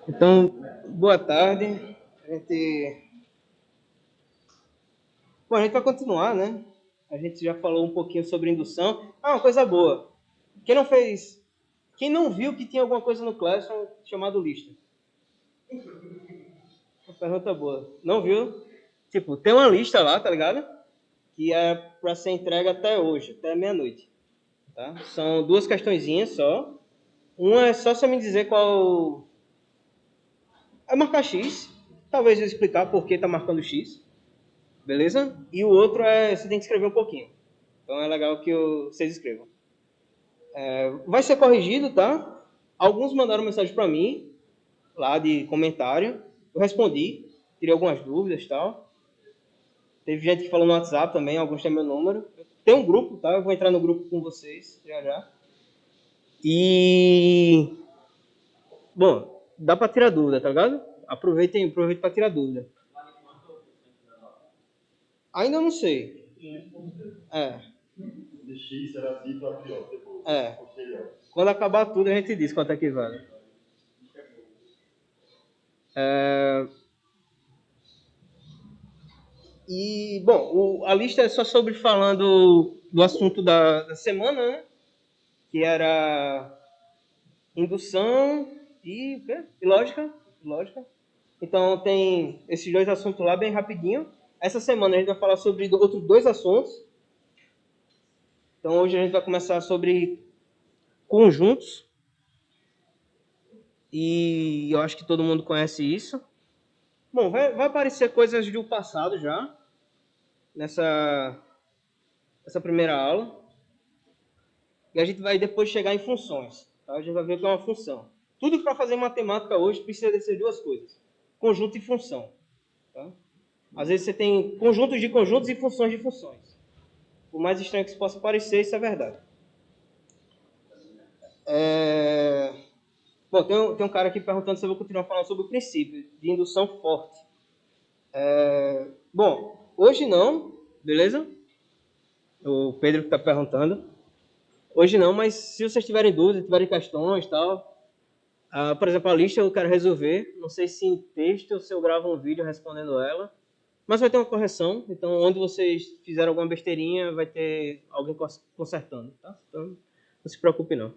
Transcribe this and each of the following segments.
Então, boa tarde. A gente, bom, a gente vai continuar, né? A gente já falou um pouquinho sobre indução. Ah, uma coisa boa. Quem não fez, quem não viu que tinha alguma coisa no Classroom chamado lista? Uma pergunta boa. Não viu? Tipo, tem uma lista lá, tá ligado? Que é para ser entregue até hoje, até meia-noite, tá? São duas questõezinhas só. Uma é só você me dizer qual é marcar X. Talvez eu explicar por que tá marcando X. Beleza? E o outro é você tem que escrever um pouquinho. Então é legal que vocês escrevam. Vai ser corrigido, tá? Alguns mandaram mensagem para mim, lá de comentário. Eu respondi, tirei algumas dúvidas e tal. Teve gente que falou no WhatsApp também, alguns têm meu número. Tem um grupo, tá? Eu vou entrar no grupo com vocês já já. E. Bom, dá para tirar dúvida, tá ligado? Aproveitem para tirar dúvida. Ainda não sei. É. É. Quando acabar tudo, a gente diz quanto é que vale. É, e, bom, a lista é só sobre falando do assunto da semana, né? Que era indução e lógica. Lógica. Então, tem esses dois assuntos lá bem rapidinho. Essa semana a gente vai falar sobre outros dois assuntos. Então, hoje a gente vai começar sobre conjuntos. E eu acho que todo mundo conhece isso. Bom, vai aparecer coisas do passado já, nessa primeira aula. E a gente vai depois chegar em funções. Tá? A gente vai ver o que é uma função. Tudo para fazer matemática hoje precisa dessas duas coisas: conjunto e função. Tá? Às vezes você tem conjuntos de conjuntos e funções de funções. Por mais estranho que isso possa parecer, isso é verdade. Bom, tem um cara aqui perguntando se eu vou continuar falando sobre o princípio de indução forte. Bom, hoje não, beleza? O Pedro que está perguntando. Hoje não, mas se vocês tiverem dúvidas, tiverem questões e tal, por exemplo, a lista eu quero resolver. Não sei se em texto ou se eu gravo um vídeo respondendo ela. Mas vai ter uma correção. Então, onde vocês fizeram alguma besteirinha, vai ter alguém consertando. Tá? Então, não se preocupe não.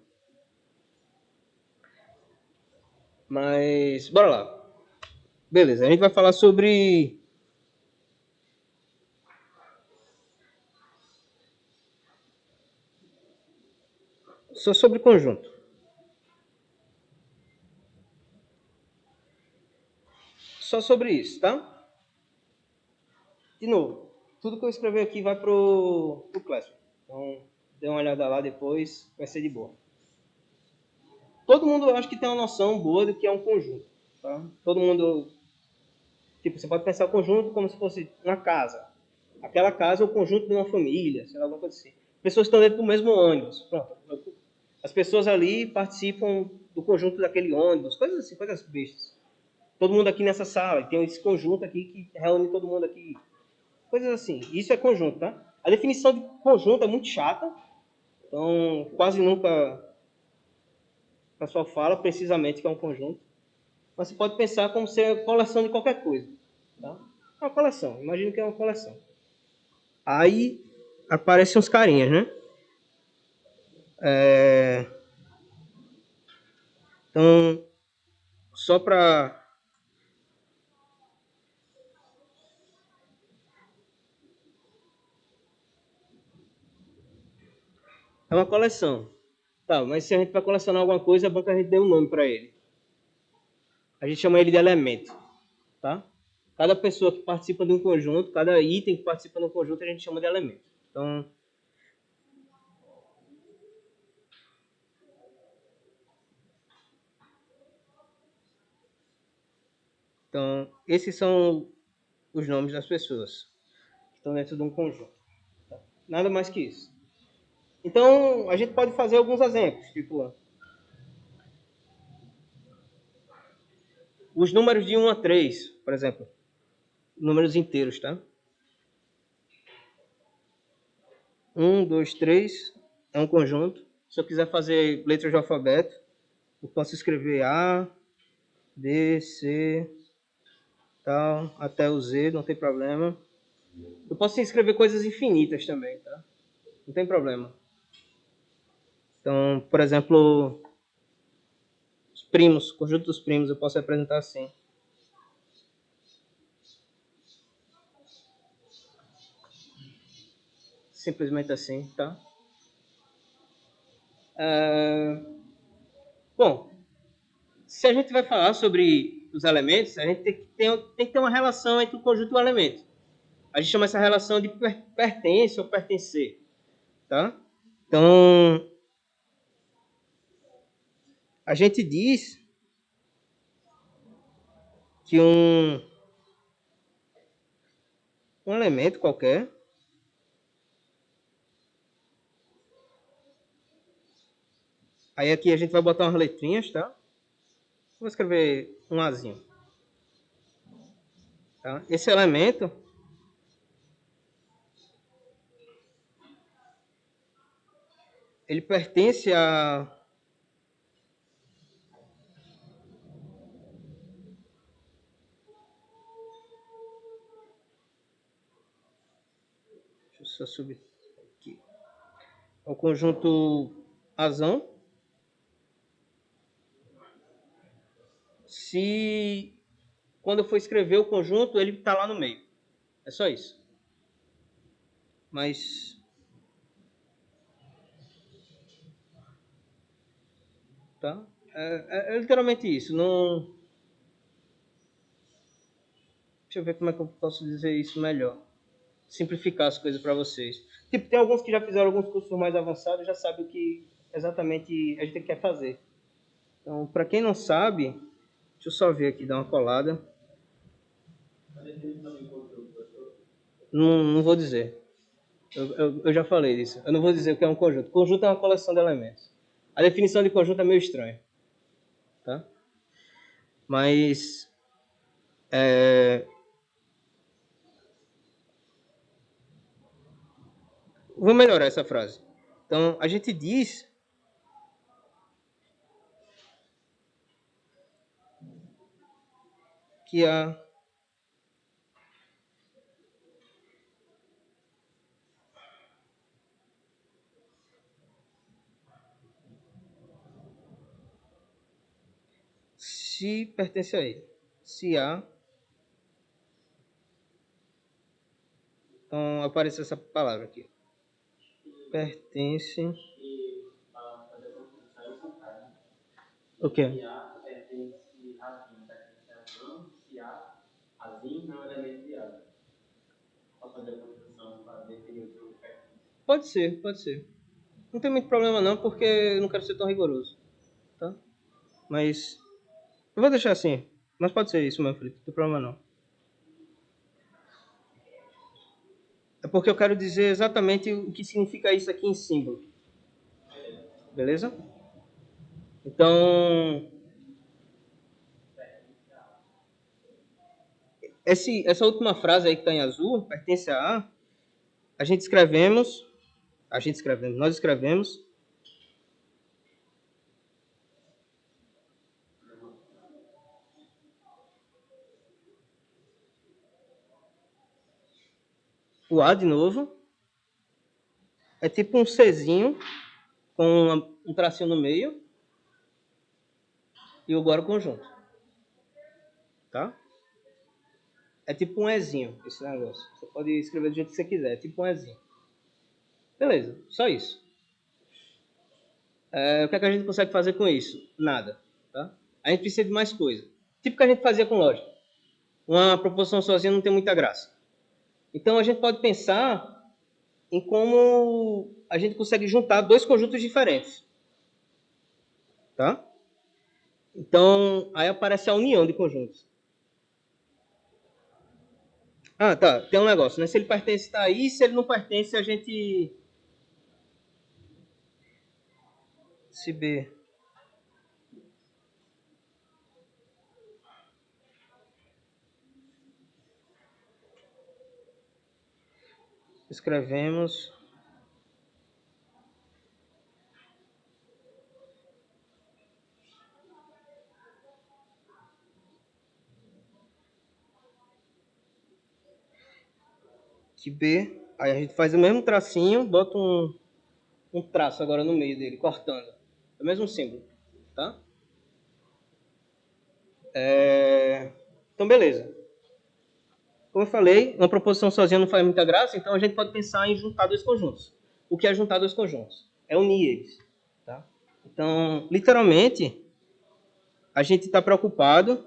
Mas, bora lá. Beleza, a gente vai falar sobre... Só sobre conjunto. Só sobre isso, tá? De novo, tudo que eu escrever aqui vai pro Classroom. Então, dê uma olhada lá depois, vai ser de boa. Todo mundo, eu acho que tem uma noção boa do que é um conjunto. Tá? Todo mundo, tipo, você pode pensar o conjunto como se fosse uma casa. Aquela casa é o conjunto de uma família, sei lá, alguma coisa assim. Pessoas estão dentro do mesmo ônibus. Pronto. As pessoas ali participam do conjunto daquele ônibus, coisas assim, coisas bestas. Todo mundo aqui nessa sala, tem esse conjunto aqui que reúne todo mundo aqui. Coisas assim. Isso é conjunto, tá? A definição de conjunto é muito chata, então quase nunca o pessoal fala precisamente que é um conjunto. Mas você pode pensar como ser coleção de qualquer coisa. Tá? É uma coleção, imagina que é uma coleção. Aí aparecem uns carinhas, né? Então, só para... É uma coleção. Tá, mas se a gente vai colecionar alguma coisa, é bom que a gente dê um nome para ele. A gente chama ele de elemento. Tá? Cada pessoa que participa de um conjunto, cada item que participa de um conjunto, a gente chama de elemento. Então, esses são os nomes das pessoas que estão dentro de um conjunto. Tá? Nada mais que isso. Então, a gente pode fazer alguns exemplos, tipo, os números de 1 a 3, por exemplo, números inteiros, tá? 1, 2, 3 é um conjunto. Se eu quiser fazer letras de alfabeto, eu posso escrever A, B, C, tal, até o Z, não tem problema. Eu posso escrever coisas infinitas também, tá? Não tem problema. Então, por exemplo, os primos, conjunto dos primos, eu posso representar assim. Simplesmente assim, tá? Bom, se a gente vai falar sobre os elementos, a gente tem que ter uma relação entre o conjunto e o elemento. A gente chama essa relação de pertence ou pertencer, tá? Então, a gente diz que um elemento qualquer aí aqui a gente vai botar umas letrinhas, tá? Vou escrever um Azinho. Tá? Esse elemento ele pertence a deixa eu só subir aqui. Ao conjunto Azão se quando eu for escrever o conjunto ele está lá no meio. É só isso. Mas tá? É literalmente isso. Não. Deixa eu ver como é que eu posso dizer isso melhor. Simplificar as coisas para vocês. Tipo, tem alguns que já fizeram alguns cursos mais avançados já sabem o que exatamente a gente quer fazer. Então, para quem não sabe, deixa eu só ver aqui, dar uma colada. Não vou dizer. Eu já falei disso. Eu não vou dizer o que é um conjunto. Conjunto é uma coleção de elementos. A definição de conjunto é meio estranha. Tá? Mas vou melhorar essa frase. Então, a gente diz que a se pertence a ele. Se a então aparece essa palavra aqui. Pertence. O quê? Pode ser, pode ser. Não tem muito problema não, porque eu não quero ser tão rigoroso. Tá? Mas eu vou deixar assim. Mas pode ser isso mesmo, Felipe. Não tem problema não. É porque eu quero dizer exatamente o que significa isso aqui em símbolo. Beleza? Então, essa última frase aí que está em azul, pertence a A, nós escrevemos o A de novo, é tipo um Czinho com um tracinho no meio e agora o conjunto, tá? É tipo um Ezinho esse negócio. Você pode escrever do jeito que você quiser, é tipo um Ezinho. Beleza, só isso. O que é que a gente consegue fazer com isso? Nada, tá? A gente precisa de mais coisa. Tipo o que a gente fazia com lógica. Uma proposição sozinha não tem muita graça. Então a gente pode pensar em como a gente consegue juntar dois conjuntos diferentes, tá? Então, aí aparece a união de conjuntos. Ah, tá. Tem um negócio, né? Se ele pertence, tá aí. Se ele não pertence, a gente... Se B... Escrevemos... Que B. Aí a gente faz o mesmo tracinho, bota um traço agora no meio dele, cortando. É o mesmo símbolo, tá? Então, beleza. Como eu falei, uma proposição sozinha não faz muita graça, então a gente pode pensar em juntar dois conjuntos. O que é juntar dois conjuntos? É unir eles. Tá? Então, literalmente, a gente está preocupado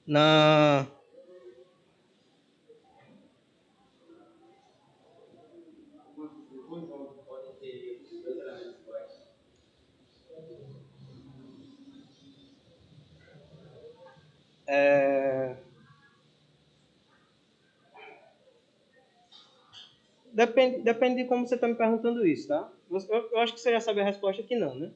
na... Depende de como você está me perguntando isso, tá? Eu acho que você já sabe a resposta que não, né?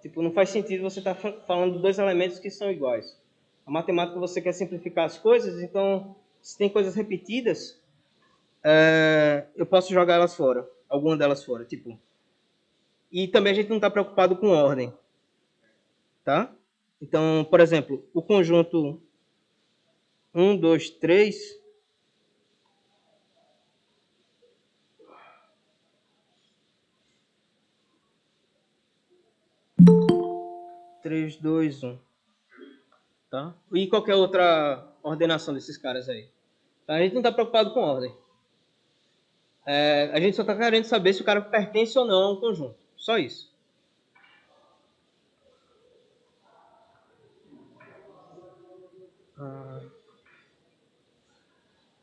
Tipo, não faz sentido você estar falando de dois elementos que são iguais. A matemática você quer simplificar as coisas, então se tem coisas repetidas, eu posso jogar elas fora, alguma delas fora, tipo. E também a gente não está preocupado com ordem, tá? Então, por exemplo, o conjunto 1, 2, 3 3, 2, 1, tá? E qualquer outra ordenação desses caras aí. A gente não está preocupado com ordem. A gente só está querendo saber se o cara pertence ou não a um conjunto. Só isso.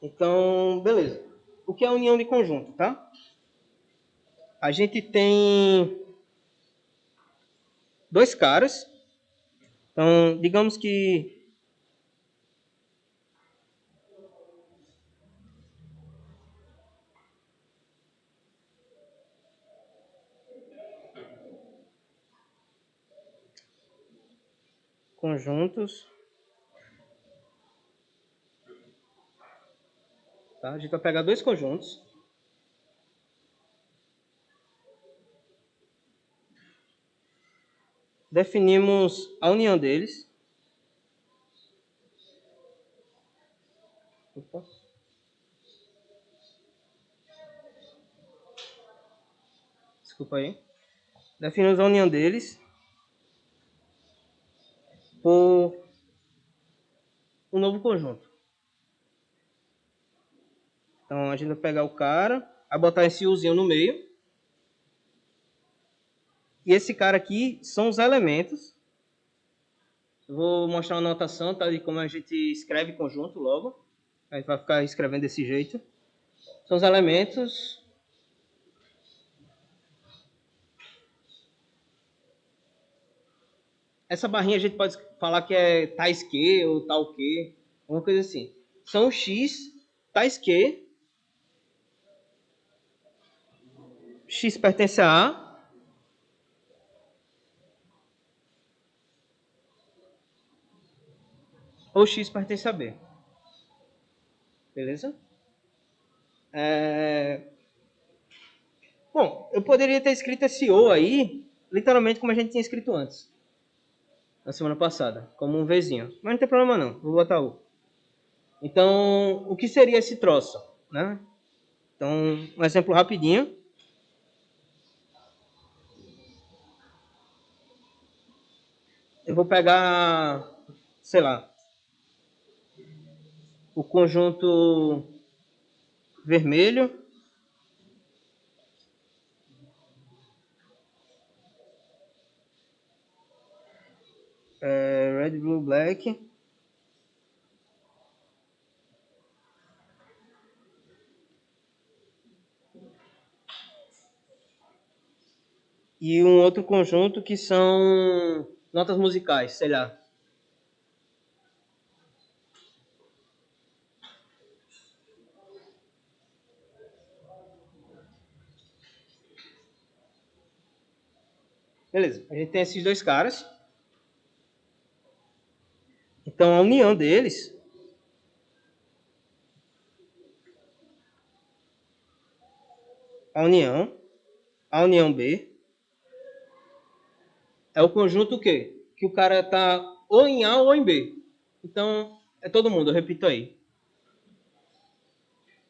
Então, beleza. O que é a união de conjunto, tá? A gente tem dois caras. Então, digamos que conjuntos, tá? A gente vai pegar dois conjuntos. Definimos a união deles. Opa. Desculpa aí. Definimos a união deles por um novo conjunto. Então, a gente vai pegar o cara, vai botar esse Uzinho no meio. E esse cara aqui são os elementos. Eu vou mostrar uma anotação, tá? De como a gente escreve conjunto logo. A gente vai ficar escrevendo desse jeito. São os elementos. Essa barrinha a gente pode falar que é tais que ou tal que, alguma coisa assim. São x, tais que. X pertence a A. Ou x pertence a B. Beleza? Bom, eu poderia ter escrito esse ou aí, literalmente como a gente tinha escrito antes. Na semana passada, como um Vzinho. Mas não tem problema não, vou botar o. Então, o que seria esse troço? Né? Então, um exemplo rapidinho. Eu vou pegar, sei lá, o conjunto vermelho. Red, blue, black. E um outro conjunto que são notas musicais, sei lá. Beleza, a gente tem esses dois caras. Então a união deles a união B é o conjunto que o cara tá ou em A ou em B. Então é todo mundo, eu repito aí.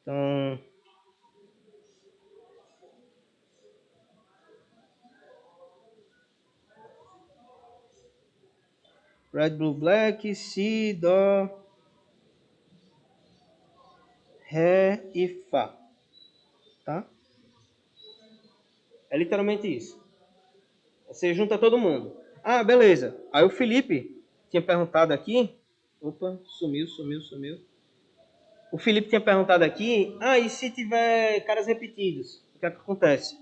Então, red, blue, black, si, dó, ré e fá. Tá? É literalmente isso. Você junta todo mundo. Ah, beleza. Aí o Felipe tinha perguntado aqui. Opa, sumiu. O Felipe tinha perguntado aqui. Ah, e se tiver caras repetidos? O que é que acontece?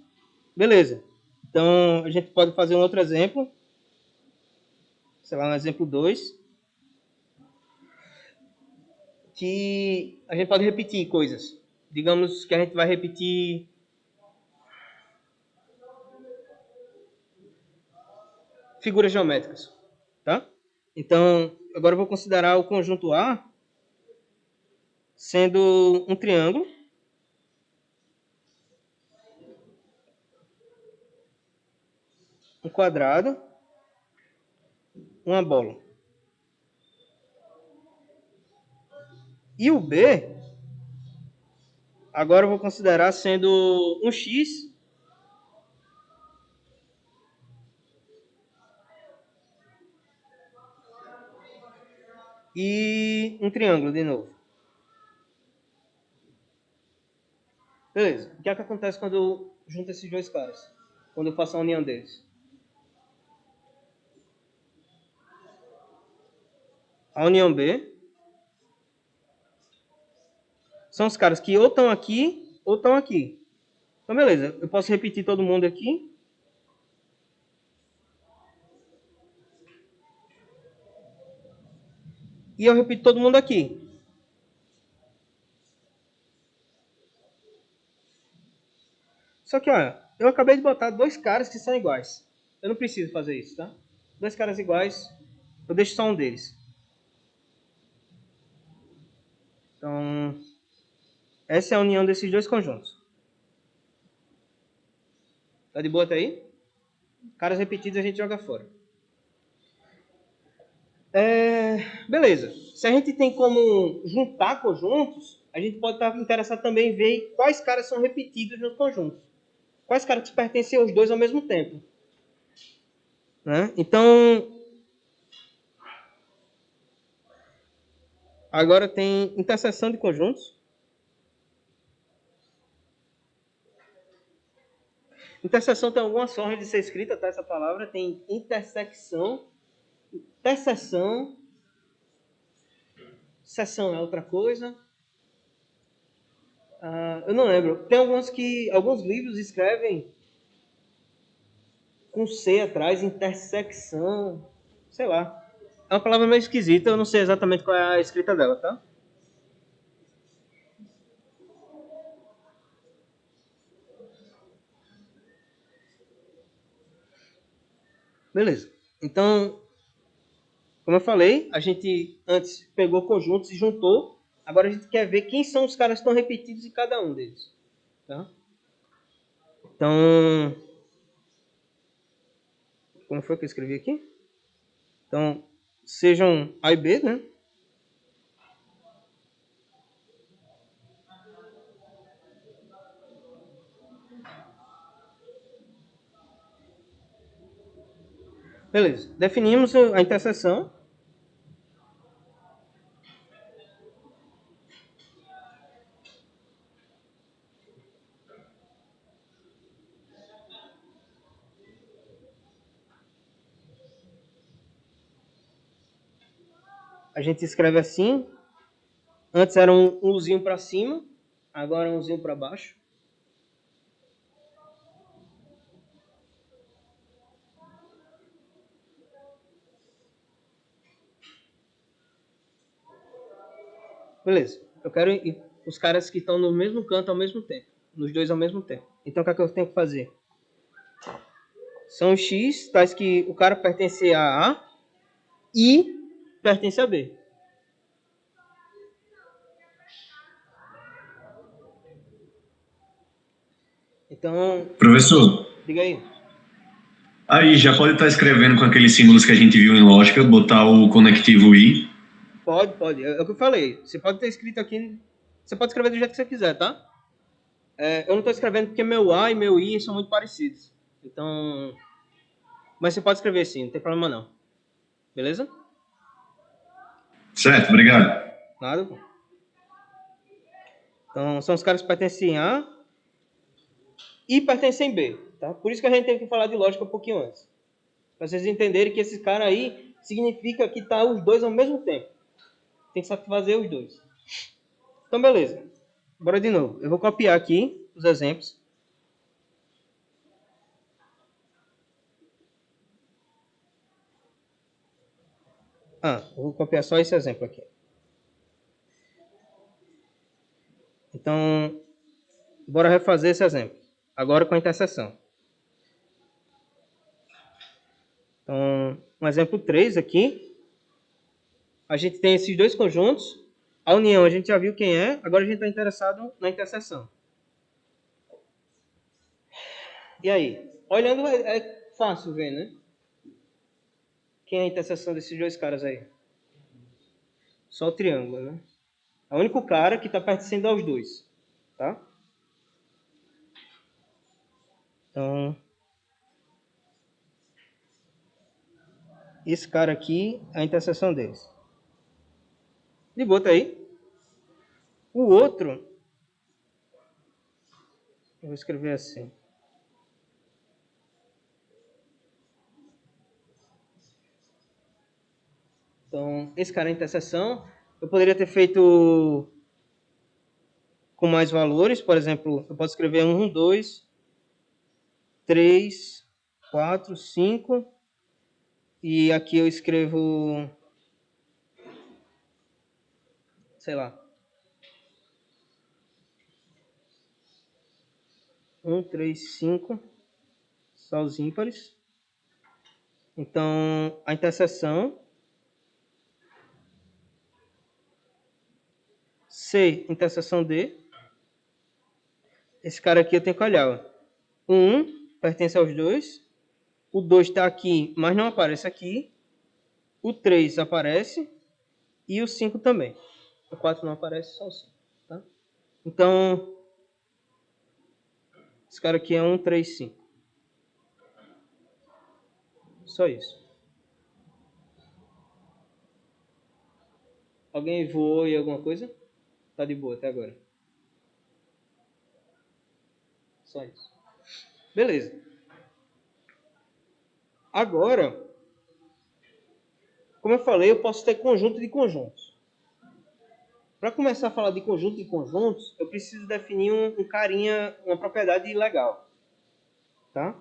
Beleza. Então a gente pode fazer um outro exemplo. Sei lá, no exemplo 2. Que a gente pode repetir coisas. Digamos que a gente vai repetir figuras geométricas, tá? Então, agora eu vou considerar o conjunto A sendo um triângulo um quadrado, uma bola. E o B, agora eu vou considerar sendo um X e um triângulo de novo. Beleza. O que é que acontece quando eu junto esses dois caras? Quando eu faço a união deles? A união B são os caras que ou estão aqui ou estão aqui. Então, beleza. Eu posso repetir todo mundo aqui. E eu repito todo mundo aqui. Só que, olha, eu acabei de botar dois caras que são iguais. Eu não preciso fazer isso, tá? Dois caras iguais, eu deixo só um deles. Então, essa é a união desses dois conjuntos. Tá de boa até aí? Caras repetidos a gente joga fora. Beleza. Se a gente tem como juntar conjuntos, a gente pode estar interessado também em ver quais caras são repetidos nos conjuntos. Quais caras pertencem aos dois ao mesmo tempo. Né? Então, agora tem interseção de conjuntos. Interseção tem algumas formas de ser escrita, tá? Essa palavra tem intersecção, interseção, seção é outra coisa. Eu não lembro. Tem alguns livros escrevem com C atrás, intersecção, sei lá. É uma palavra meio esquisita, eu não sei exatamente qual é a escrita dela, tá? Beleza. Então, como eu falei, a gente antes pegou conjuntos e juntou. Agora a gente quer ver quem são os caras que estão repetidos em cada um deles. Tá? Então, como foi que eu escrevi aqui? Então, sejam A e B, né? Beleza. Definimos a interseção. A gente escreve assim. Antes era um Uzinho para cima, agora é um Uzinho para baixo. Beleza. Eu quero os caras que estão no mesmo canto ao mesmo tempo. Nos dois ao mesmo tempo. Então o que é que eu tenho que fazer? São X, tais que o cara pertence a A e pertence a B. Então, Professor, diga aí. aí já pode estar escrevendo com aqueles símbolos que a gente viu em lógica, botar o conectivo I. Pode. É o que eu falei. Você pode ter escrito aqui Você pode escrever do jeito que você quiser, tá? Eu não estou escrevendo porque meu A e meu I são muito parecidos. Então... Mas você pode escrever sim, não tem problema não. Beleza? Certo, obrigado. Nada. Então, são os caras que pertencem a e pertencem B, tá? Por isso que a gente tem que falar de lógica um pouquinho antes. Para vocês entenderem que esse cara aí significa que tá os dois ao mesmo tempo. Tem que satisfazer os dois. Então, beleza. Bora de novo. Eu vou copiar aqui os exemplos. Eu vou copiar só esse exemplo aqui. Então, bora refazer esse exemplo. Agora com a interseção. Então, um exemplo 3 aqui. A gente tem esses dois conjuntos. A união a gente já viu quem é. Agora a gente está interessado na interseção. E aí? Olhando é fácil ver, né? Quem é a interseção desses dois caras aí? Só o triângulo, né? É o único cara que está pertencendo aos dois. Tá? Então, esse cara aqui é a interseção deles. De boa, tá aí. O outro, eu vou escrever assim. Então, esse cara é a interseção. Eu poderia ter feito com mais valores. Por exemplo, eu posso escrever 1, 2, 3, 4, 5. E aqui eu escrevo, sei lá, 1, 3, 5, só os ímpares. Então, a interseção C, interseção D. Esse cara aqui eu tenho que olhar. Ó. O 1 pertence aos dois. O 2 está aqui, mas não aparece aqui. O 3 aparece. E o 5 também. O 4 não aparece, só o 5. Tá? Então, esse cara aqui é 1, 3, 5. Só isso. Alguém voou e alguma coisa? Tá de boa até agora. Só isso. Beleza. Agora, como eu falei, eu posso ter conjunto de conjuntos. Para começar a falar de conjunto de conjuntos, eu preciso definir um carinha, uma propriedade legal. Tá?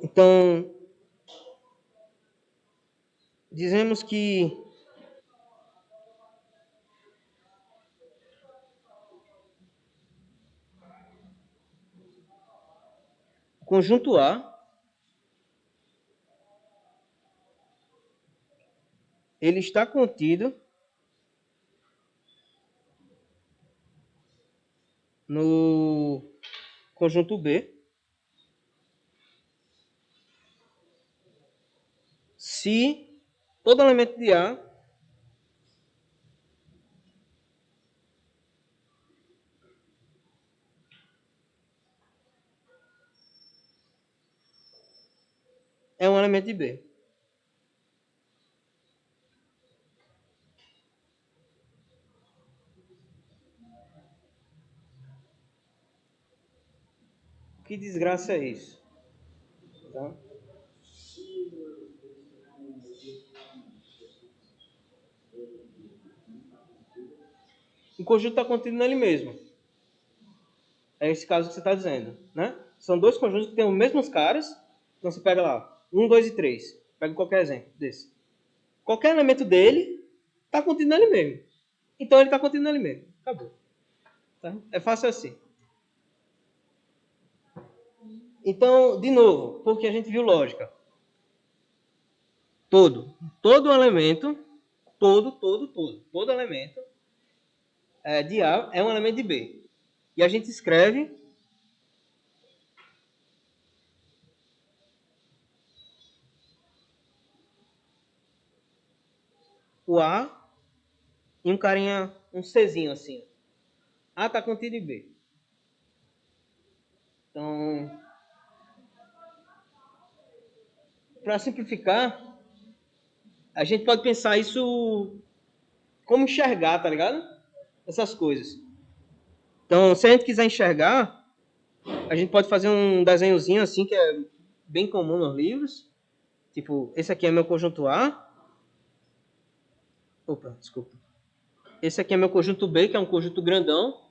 Então, dizemos que o conjunto A ele está contido no conjunto B se todo elemento de A é um elemento de B. Que desgraça é isso? Tá? O conjunto está contido nele mesmo. É esse caso que você está dizendo, né? São dois conjuntos que têm os mesmos caras. Então você pega lá, 1, 2 e 3. Pega qualquer exemplo desse. Qualquer elemento dele está contido nele mesmo. Então ele está contido nele mesmo. Acabou. Tá? É fácil assim. Então, de novo, porque a gente viu lógica. Todo elemento, todo elemento de A é um elemento de B. E a gente escreve o A e um carinha, um Czinho assim. A está contido em B. Então, para simplificar, a gente pode pensar isso como enxergar, tá ligado? Essas coisas. Então, se a gente quiser enxergar, a gente pode fazer um desenhozinho assim, que é bem comum nos livros. Tipo, esse aqui é meu conjunto A. Opa, desculpa. Esse aqui é meu conjunto B, que é um conjunto grandão.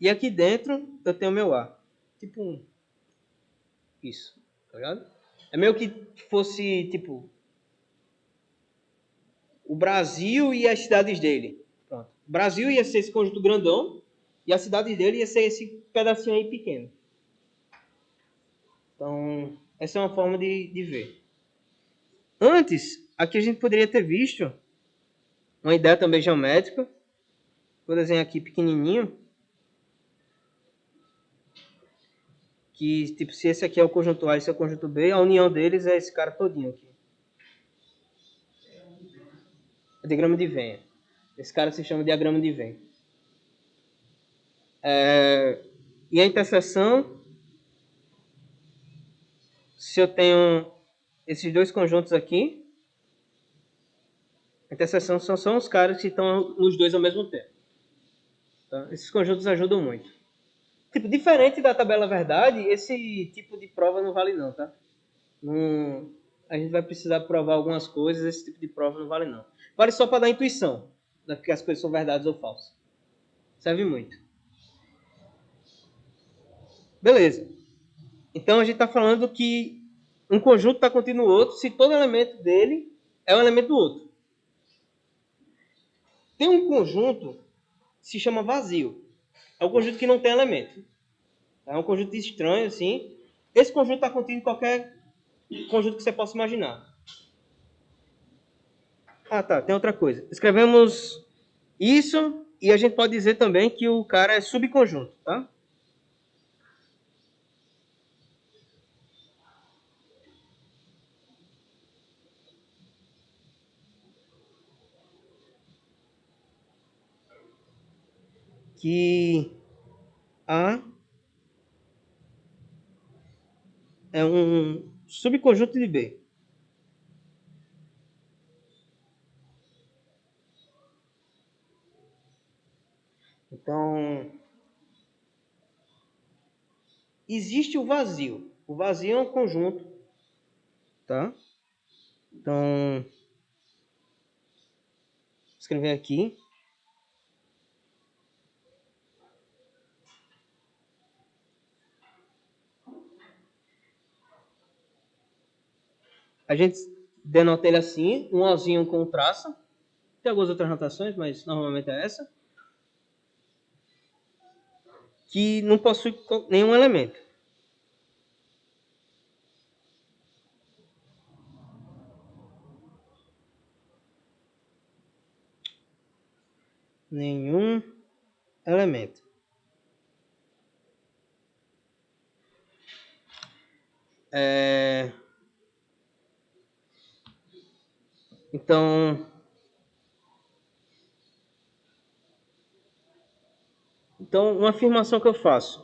E aqui dentro eu tenho meu A. Tipo, isso, tá ligado? É meio que fosse, tipo, o Brasil e as cidades dele. Pronto. O Brasil ia ser esse conjunto grandão e a cidade dele ia ser esse pedacinho aí pequeno. Então, essa é uma forma de ver. Antes, aqui a gente poderia ter visto uma ideia também geométrica. Vou desenhar aqui pequenininho. Que, tipo, se esse aqui é o conjunto A e esse é o conjunto B, a união deles é esse cara todinho aqui. É diagrama de Venn. Esse cara se chama diagrama de Venn. E a interseção, se eu tenho esses dois conjuntos aqui, a interseção são os caras que estão nos dois ao mesmo tempo. Tá? Esses conjuntos ajudam muito. Tipo, diferente da tabela verdade, esse tipo de prova não vale não, tá? Não, a gente vai precisar provar algumas coisas, esse tipo de prova não vale não. Vale só para dar intuição, de que as coisas são verdades ou falsas. Serve muito. Beleza. Então a gente está falando que um conjunto está contido no outro se todo elemento dele é um elemento do outro. Tem um conjunto que se chama vazio. É um conjunto que não tem elemento. É um conjunto estranho, assim. Esse conjunto está contido em qualquer conjunto que você possa imaginar. Ah, tá. Tem outra coisa. Escrevemos isso e a gente pode dizer também que o cara é subconjunto, tá? Que A é um subconjunto de B. Então, existe o vazio. O vazio é um conjunto, tá? Então, vou escrever aqui. A gente denota ele assim, um Ozinho com traça. Tem algumas outras notações, mas normalmente é essa. Que não possui nenhum elemento. Nenhum elemento. Então, uma afirmação que eu faço.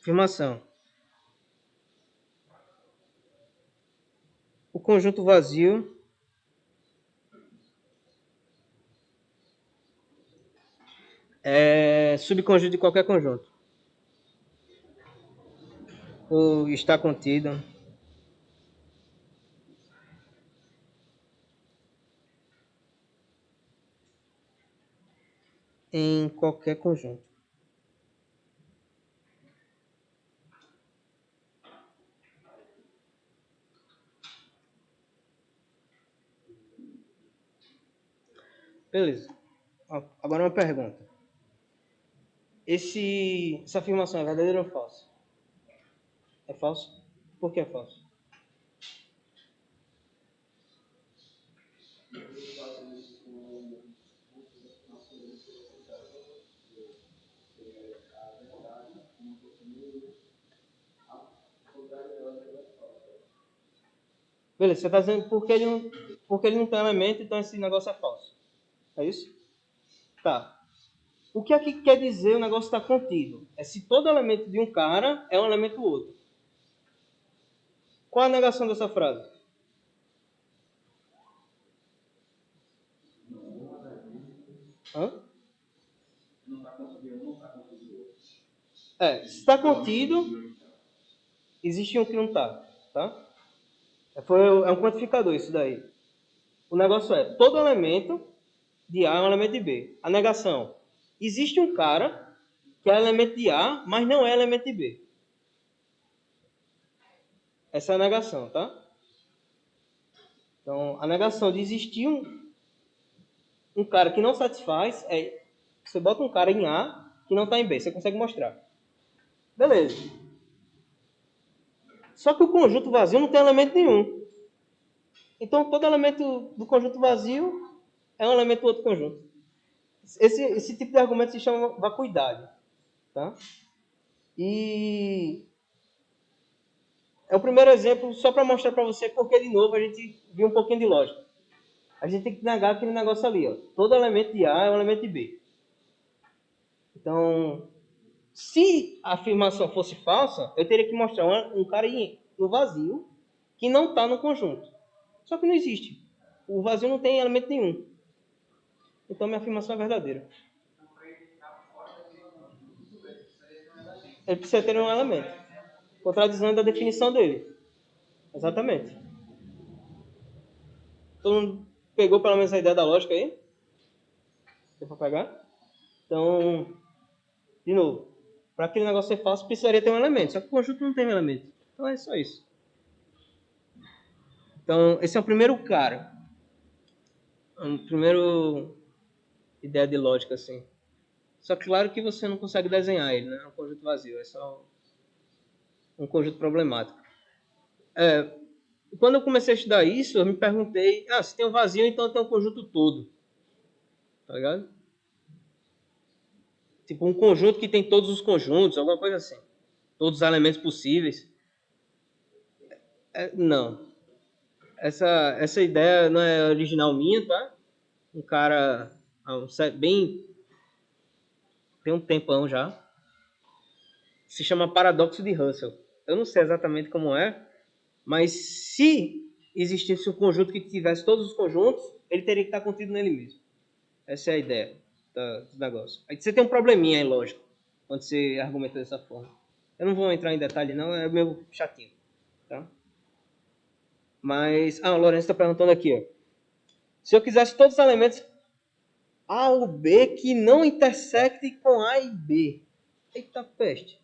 Afirmação. O conjunto vazio é subconjunto de qualquer conjunto. Ou está contido em qualquer conjunto. Beleza. Agora uma pergunta. Essa afirmação é verdadeira ou falsa? É falso? Por que é falso? Beleza, você está dizendo porque ele não tem elemento, então esse negócio é falso. É isso? Tá. O que aqui quer dizer o negócio está contido? É se todo elemento de um cara é um elemento do outro. Qual a negação dessa frase? Hã? Se está contido, existe um que não está. Tá? É um quantificador isso daí. O negócio é, todo elemento de A é um elemento de B. A negação. Existe um cara que é elemento de A, mas não é elemento de B. Essa é a negação, tá? Então, a negação de existir um cara que não satisfaz é você bota um cara em A que não está em B. Você consegue mostrar. Beleza. Só que o conjunto vazio não tem elemento nenhum. Então, todo elemento do conjunto vazio é um elemento do outro conjunto. Esse tipo de argumento se chama vacuidade. Tá? E é o primeiro exemplo só para mostrar para você porque, de novo, a gente viu um pouquinho de lógica. A gente tem que negar aquele negócio ali. Ó. Todo elemento de A é um elemento de B. Então, se a afirmação fosse falsa, eu teria que mostrar um cara no vazio que não está no conjunto. Só que não existe. O vazio não tem elemento nenhum. Então, minha afirmação é verdadeira. Ele precisa ter um elemento. Contradizendo a definição dele. Exatamente. Todo mundo pegou pelo menos a ideia da lógica aí? Deu para pegar? Então, de novo, para aquele negócio ser falso, precisaria ter um elemento. Só que o conjunto não tem um elemento. Então é só isso. Então, esse é o primeiro cara. O primeiro ideia de lógica, assim. Só que claro que você não consegue desenhar ele, né? É um conjunto vazio. É só um conjunto problemático. Quando eu comecei a estudar isso, eu me perguntei, se tem um vazio, então tem um conjunto todo. Tá ligado? Tipo, um conjunto que tem todos os conjuntos, alguma coisa assim. Todos os elementos possíveis. Não. Essa ideia não é original minha, tá? Um cara, tem um tempão já, se chama paradoxo de Russell. Eu não sei exatamente como é, mas se existisse um conjunto que tivesse todos os conjuntos, ele teria que estar contido nele mesmo. Essa é a ideia do negócio. Aí você tem um probleminha aí, lógico, quando você argumenta dessa forma. Eu não vou entrar em detalhe não, é meio chatinho, tá? Mas, o Lourenço está perguntando aqui, ó. Se eu quisesse todos os elementos A ou B que não intersectem com A e B. Eita peste.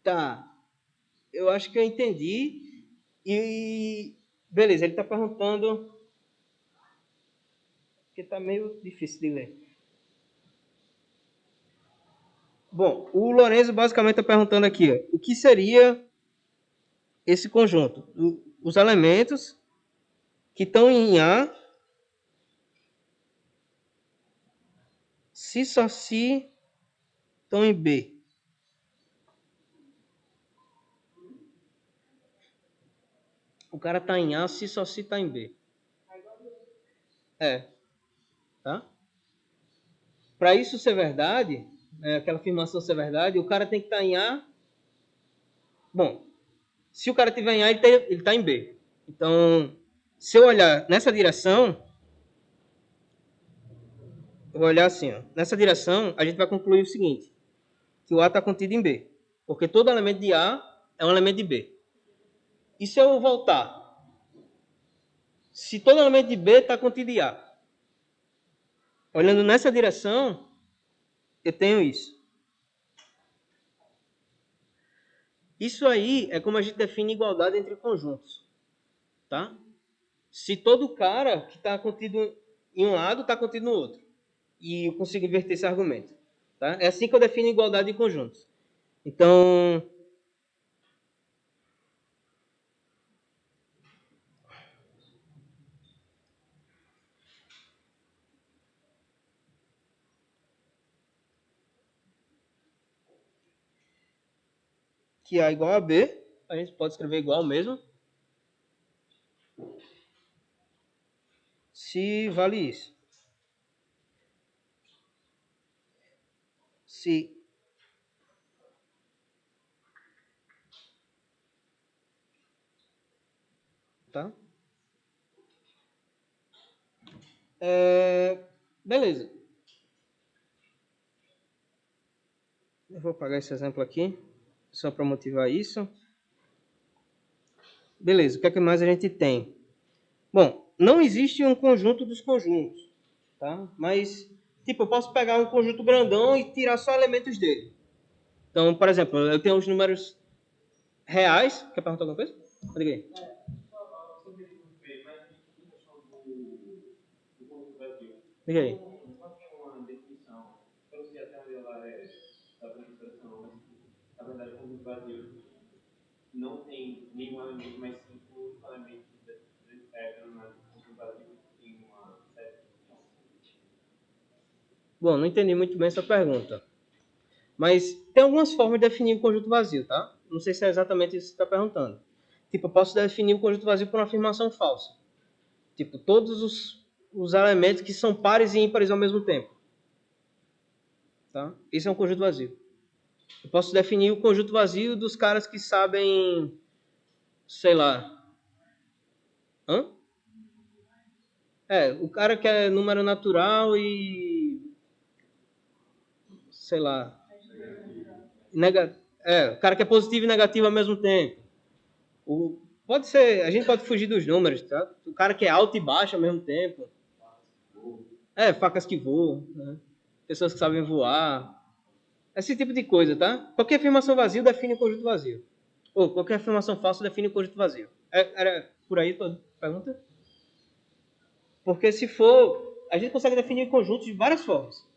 Tá. Eu acho que eu entendi. E beleza, ele está perguntando. Que está meio difícil de ler. Bom, o Lorenzo basicamente está perguntando aqui, ó, o que seria esse conjunto? Os elementos que estão em A, se só se estão em B. O cara está em A, se só se está em B. Tá? Para isso ser verdade, aquela afirmação ser verdade, o cara tem que estar em A. Bom, se o cara estiver em A, ele está em B. Então, se eu olhar nessa direção, eu vou olhar assim, ó. Nessa direção, a gente vai concluir o seguinte, que o A está contido em B. Porque todo elemento de A é um elemento de B. E se eu voltar? Se todo elemento de B está contido em A. Olhando nessa direção, eu tenho isso. Isso aí é como a gente define igualdade entre conjuntos. Tá? Se todo cara que está contido em um lado está contido no outro. E eu consigo inverter esse argumento. Tá? É assim que eu defino igualdade de conjuntos. Então, que A igual a B, a gente pode escrever igual mesmo, se vale isso. Se tá? Beleza. Eu vou apagar esse exemplo aqui, só para motivar isso. Beleza, o que é que mais a gente tem? Bom, não existe um conjunto dos conjuntos, tá? Mas, tipo, eu posso pegar um conjunto grandão e tirar só elementos dele. Então, por exemplo, eu tenho os números reais. Quer perguntar alguma coisa? Diga aí. Diga aí. Não tem nenhum elemento mais simples, elemento no vazio tem uma certa. Bom, não entendi muito bem essa pergunta. Mas tem algumas formas de definir um conjunto vazio, tá? Não sei se é exatamente isso que você está perguntando. Tipo, eu posso definir um conjunto vazio por uma afirmação falsa. Tipo, todos os elementos que são pares e ímpares ao mesmo tempo. Tá? Esse é um conjunto vazio. Eu posso definir o conjunto vazio dos caras que sabem, sei lá. Hã? O cara que é número natural e, sei lá, o cara que é positivo e negativo ao mesmo tempo. Pode ser, a gente pode fugir dos números, tá? O cara que é alto e baixo ao mesmo tempo. Facas que voam, né? Pessoas que sabem voar. Esse tipo de coisa, tá? Qualquer afirmação vazia define o conjunto vazio. Ou qualquer afirmação falsa define o conjunto vazio. Era por aí a tua pergunta? Porque se for, a gente consegue definir conjuntos de várias formas.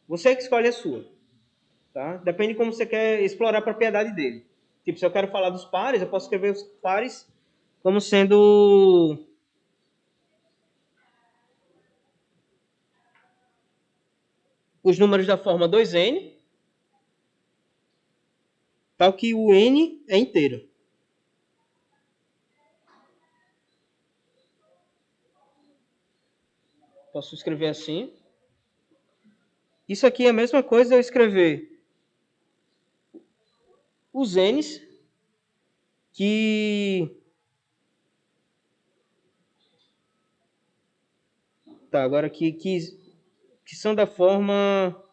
Você é que escolhe a sua. Tá? Depende de como você quer explorar a propriedade dele. Tipo, se eu quero falar dos pares, eu posso escrever os pares como sendo os números da forma 2n, tal que o n é inteiro. Posso escrever assim. Isso aqui é a mesma coisa eu escrever os n's que... Tá, agora que são da forma...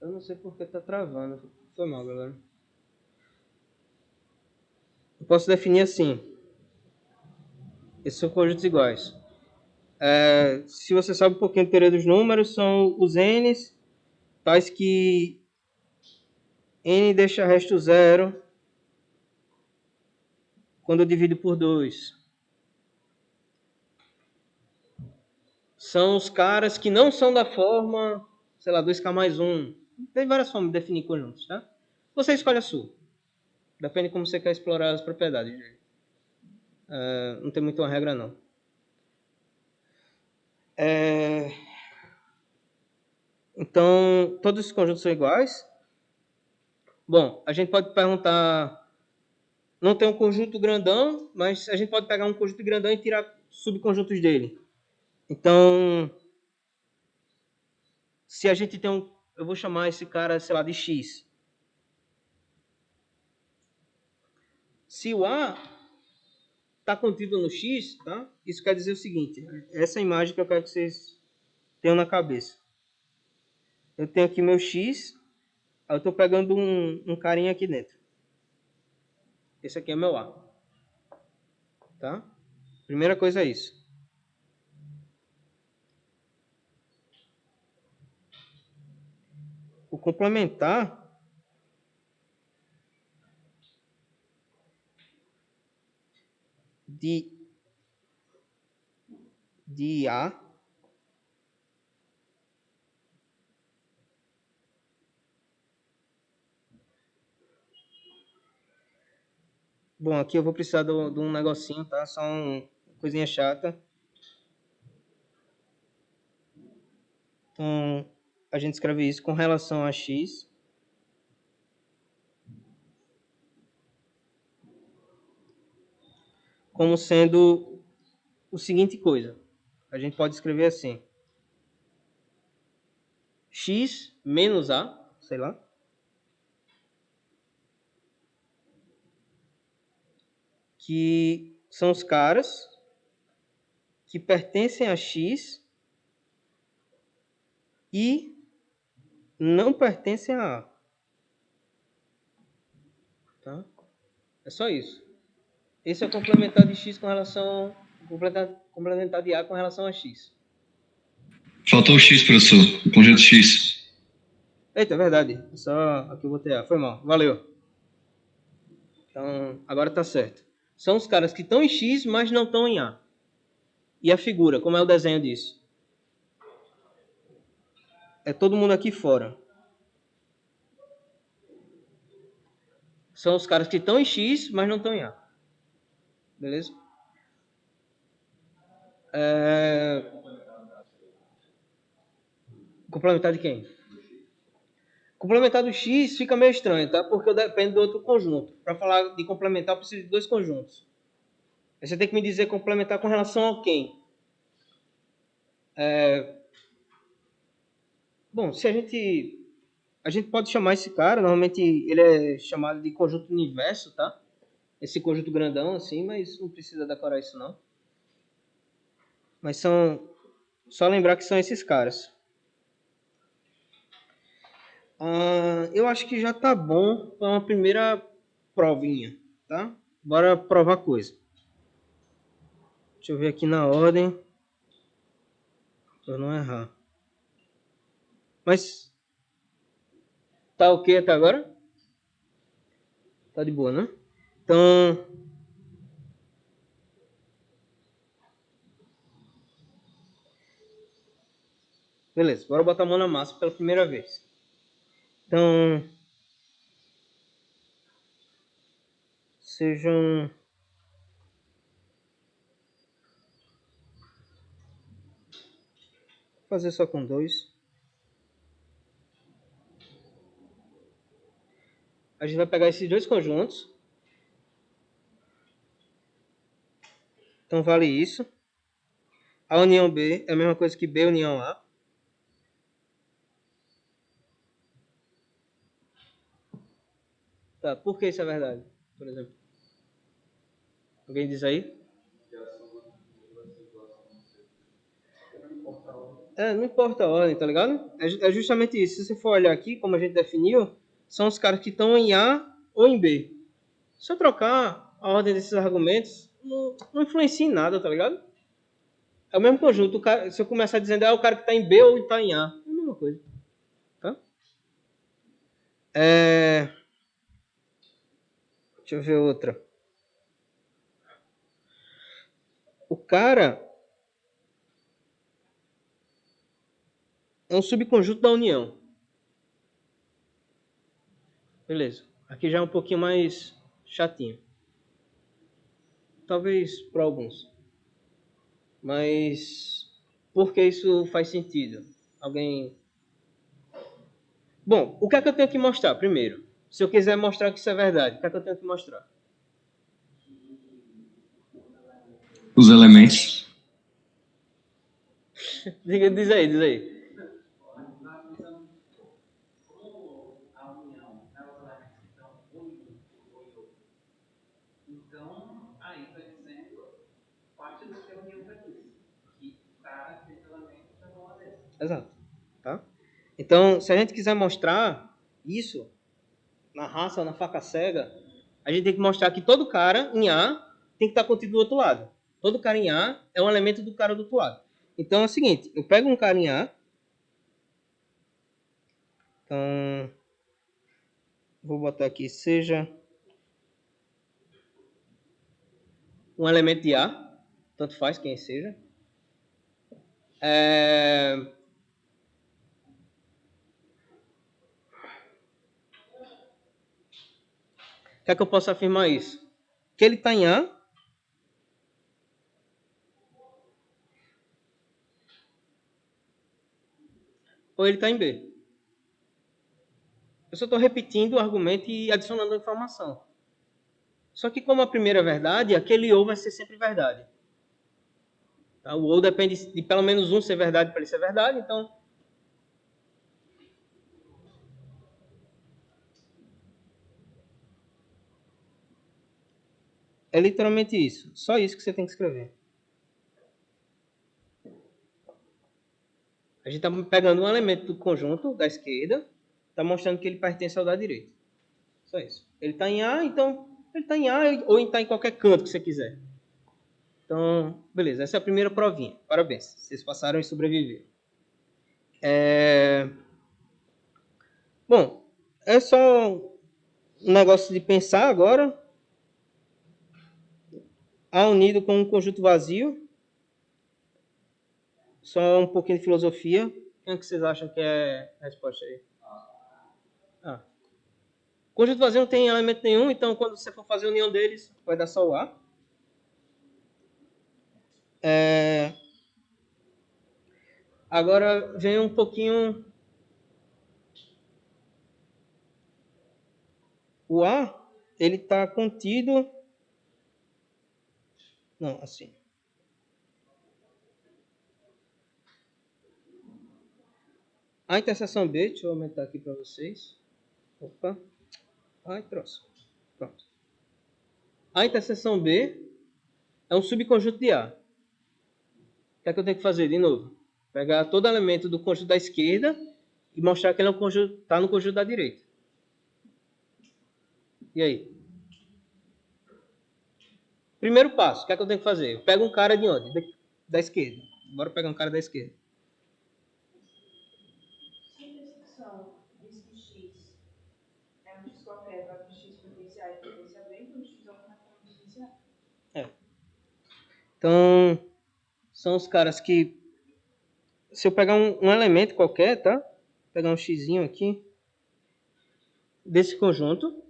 Eu não sei porque tá travando. Foi mal, galera. Eu posso definir assim. Esses são conjuntos iguais. Se você sabe um pouquinho de teoria dos números, são os n's, tais que n deixa resto zero quando eu divido por 2. São os caras que não são da forma, sei lá, 2k mais 1. Tem várias formas de definir conjuntos, tá? Você escolhe a sua. Depende de como você quer explorar as propriedades. Não tem muito uma regra, não. Então, todos os conjuntos são iguais. Bom, a gente pode perguntar... Não tem um conjunto grandão, mas a gente pode pegar um conjunto grandão e tirar subconjuntos dele. Então, se a gente tem um... Eu vou chamar esse cara, sei lá, de X. Se o A está contido no X, tá? Isso quer dizer o seguinte. Essa imagem que eu quero que vocês tenham na cabeça. Eu tenho aqui meu X. Aí eu estou pegando um carinha aqui dentro. Esse aqui é meu A. Tá? Primeira coisa é isso. O complementar de A Bom, aqui eu vou precisar de um negocinho, tá? Só uma coisinha chata. Então, a gente escreve isso com relação a x. Como sendo o seguinte coisa. A gente pode escrever assim. X menos A, sei lá. Que são os caras que pertencem a X e não pertencem a A. Tá? É só isso. Esse é o complementar de X com relação... Complementar de A com relação a X. Faltou o X, professor. O conjunto X. Eita, é verdade. Só aqui eu botei A. Foi mal. Valeu. Então, agora tá certo. São os caras que estão em X, mas não estão em A. E a figura, como é o desenho disso? É todo mundo aqui fora. São os caras que estão em X, mas não estão em A. Beleza? Complementar de quem? Complementar do X fica meio estranho, tá? Porque depende do outro conjunto. Para falar de complementar, eu preciso de dois conjuntos. Aí você tem que me dizer complementar com relação a quem? Bom, se a gente pode chamar esse cara, normalmente ele é chamado de conjunto universo, tá? Esse conjunto grandão assim, mas não precisa decorar isso não. Mas só lembrar que são esses caras. Eu acho que já tá bom para uma primeira provinha, tá? Bora provar coisa. Deixa eu ver aqui na ordem. Pra não errar. Mas tá ok até agora? Tá de boa, né? Então, beleza. Bora botar a mão na massa pela primeira vez. Então, sejam... Vou fazer só com 2. A gente vai pegar esses dois conjuntos. Então, vale isso. A união B é a mesma coisa que B união A. Tá, por que isso é verdade? Por exemplo. Alguém diz aí? Não importa a ordem, tá ligado? É justamente isso. Se você for olhar aqui, como a gente definiu, são os caras que estão em A ou em B. Se eu trocar a ordem desses argumentos, não influencia em nada, tá ligado? É o mesmo conjunto. Se eu começar dizendo o cara que está em B ou está em A, é a mesma coisa. Tá? Deixa eu ver outra. O cara é um subconjunto da união. Beleza. Aqui já é um pouquinho mais chatinho. Talvez para alguns. Mas por que isso faz sentido? Alguém... Bom, o que é que eu tenho que mostrar primeiro? Se eu quiser mostrar que isso é verdade, o que é que eu tenho que mostrar? Os elementos. Diz aí. Então, aí está dizendo parte do que a união já disse. Que tá esses elementos da bola dessa. Exato. Tá? Então, se a gente quiser mostrar isso na raça, na faca cega, a gente tem que mostrar que todo cara em A tem que estar contido do outro lado. Todo cara em A é um elemento do cara do outro lado. Então é o seguinte, eu pego um cara em A, então vou botar aqui, seja um elemento de A, tanto faz quem seja. O que é que eu posso afirmar isso? que ele está em A, ou ele está em B. Eu só estou repetindo o argumento e adicionando a informação. Só que como a primeira é verdade, aquele ou vai ser sempre verdade. Tá? O ou depende de pelo menos um ser verdade para ele ser verdade, então... É literalmente isso. Só isso que você tem que escrever. A gente está pegando um elemento do conjunto da esquerda, está mostrando que ele pertence ao da direita. Só isso. Ele está em A, então ele está em A ou está em qualquer canto que você quiser. Então, beleza. Essa é a primeira provinha. Parabéns. Vocês passaram e sobreviveram. Bom, é só um negócio de pensar agora. A unido com um conjunto vazio. Só um pouquinho de filosofia. Quem é que vocês acham que é a resposta aí? Ah. Conjunto vazio não tem elemento nenhum, então quando você for fazer a união deles, vai dar só o A. Agora vem um pouquinho... O A, ele está contido... Não, assim. A interseção B, deixa eu aumentar aqui para vocês. Opa. Ai, troço. Pronto. A interseção B é um subconjunto de A. O que é que eu tenho que fazer de novo? Pegar todo elemento do conjunto da esquerda e mostrar que ele é um conjunto, está no conjunto da direita. E aí? Primeiro passo, o que é que eu tenho que fazer? Eu pego um cara de onde? Da esquerda. Bora pegar um cara da esquerda. Se a intersecção diz que x é um x qualquer, vai para x pertence a e pertence a b, então x é uma razão diferencial. Então, são os caras que... Se eu pegar um elemento qualquer, tá? Vou pegar um xzinho aqui. Desse conjunto.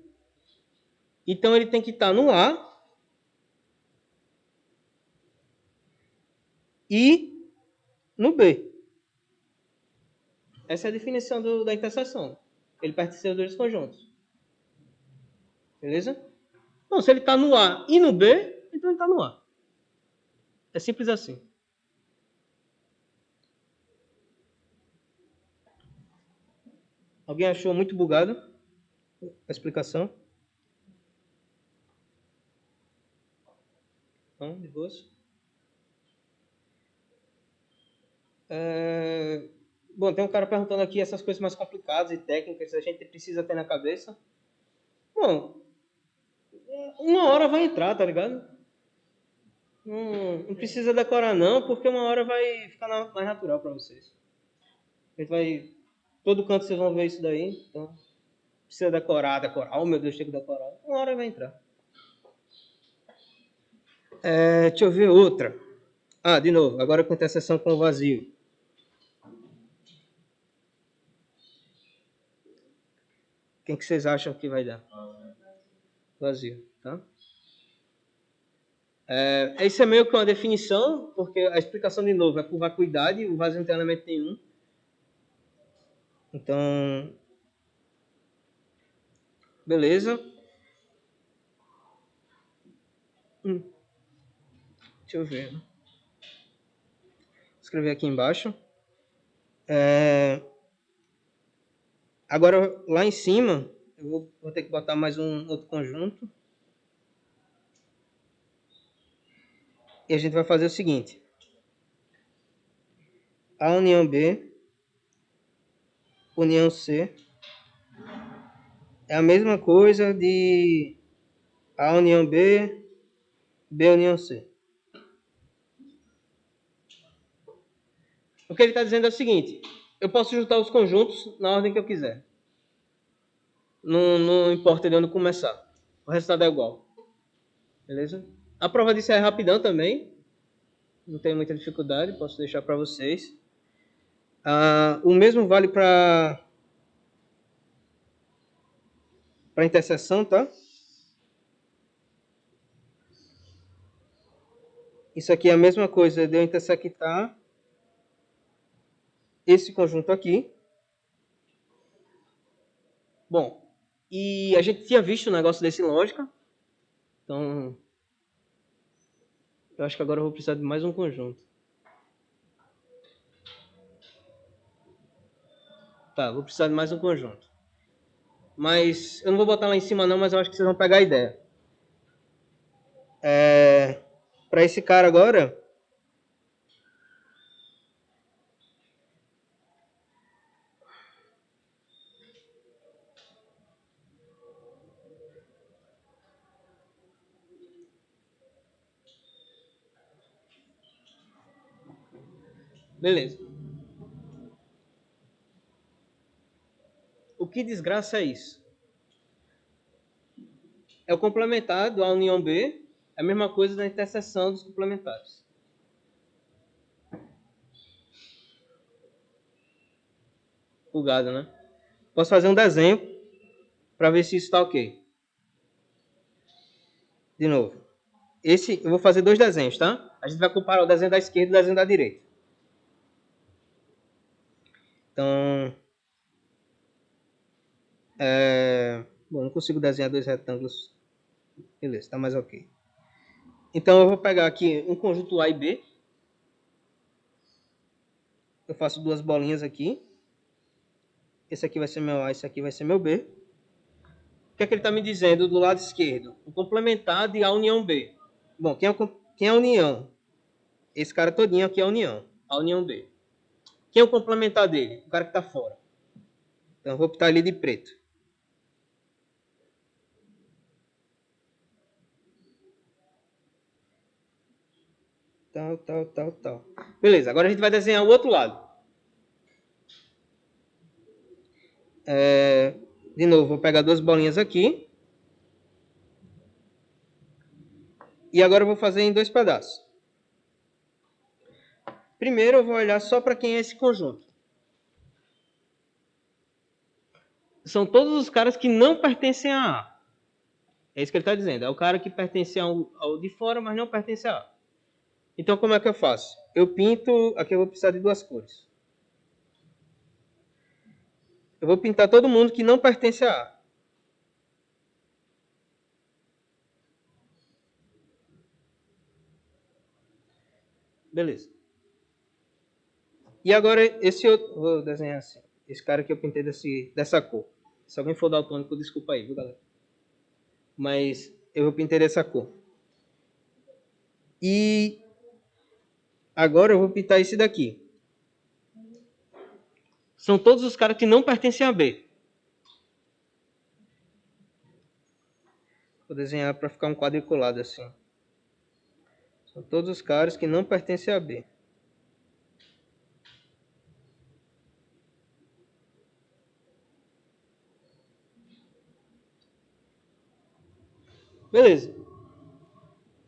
Então, ele tem que estar no A. E no B. Essa é a definição da interseção. Ele pertence aos dois conjuntos. Beleza? Bom, se ele está no A e no B, então ele está no A. É simples assim. Alguém achou muito bugado a explicação? Não, de boas. Bom, tem um cara perguntando aqui essas coisas mais complicadas e técnicas que a gente precisa ter na cabeça. Bom, uma hora vai entrar, tá ligado? Não precisa decorar não, porque uma hora vai ficar mais natural para vocês. A gente vai... Todo canto vocês vão ver isso daí, então... Precisa decorar. Oh, meu Deus, tem que decorar. Uma hora vai entrar. Deixa eu ver outra. De novo, agora com interseção com o vazio. Quem que vocês acham que vai dar? Vazio, tá? Isso é meio que uma definição, porque a explicação, de novo, é por vacuidade, o vazio não tem elemento nenhum. Então, beleza. Deixa eu ver. Vou escrever aqui embaixo. Agora, lá em cima, eu vou ter que botar mais um outro conjunto. E a gente vai fazer o seguinte. A união B, união C, é a mesma coisa de A união B, B união C. O que ele está dizendo é o seguinte. Eu posso juntar os conjuntos na ordem que eu quiser. Não importa de onde começar. O resultado é igual. Beleza? A prova disso é rapidão também. Não tem muita dificuldade. Posso deixar para vocês. O mesmo vale para interseção, tá? Isso aqui é a mesma coisa de eu intersectar esse conjunto aqui. Bom, e a gente tinha visto um negócio desse em lógica. Então, eu acho que agora eu vou precisar de mais um conjunto. Tá, vou precisar de mais um conjunto. Mas eu não vou botar lá em cima não, mas eu acho que vocês vão pegar a ideia. Para esse cara agora, beleza. O que desgraça é isso? É o complementar do A união B, é a mesma coisa da interseção dos complementares. Bugado, né? Posso fazer um desenho para ver se isso está ok. De novo. Eu vou fazer dois desenhos, tá? A gente vai comparar o desenho da esquerda e o desenho da direita. Então, bom, não consigo desenhar dois retângulos. Beleza, tá mais ok. Então eu vou pegar aqui um conjunto A e B. Eu faço duas bolinhas aqui. Esse aqui vai ser meu A, esse aqui vai ser meu B. O que é que ele está me dizendo do lado esquerdo? O complementar de A união B. Bom, quem é a união? Esse cara todinho aqui é a união. A união B. Quem é o complementar dele? O cara que está fora. Então eu vou optar ali de preto. Tal. Beleza, agora a gente vai desenhar o outro lado. De novo, vou pegar duas bolinhas aqui. E agora eu vou fazer em dois pedaços. Primeiro eu vou olhar só para quem é esse conjunto. São todos os caras que não pertencem a A. É isso que ele está dizendo. É o cara que pertence ao de fora, mas não pertence a A. Então como é que eu faço? Eu pinto... Aqui eu vou precisar de duas cores. Eu vou pintar todo mundo que não pertence a A. Beleza. E agora esse outro... Vou desenhar assim. Esse cara que eu pintei dessa cor. Se alguém for daltônico, desculpa aí, viu, galera? Mas eu pintei dessa cor. E agora eu vou pintar esse daqui. São todos os caras que não pertencem a B. Vou desenhar para ficar um quadriculado assim. São todos os caras que não pertencem a B. Beleza.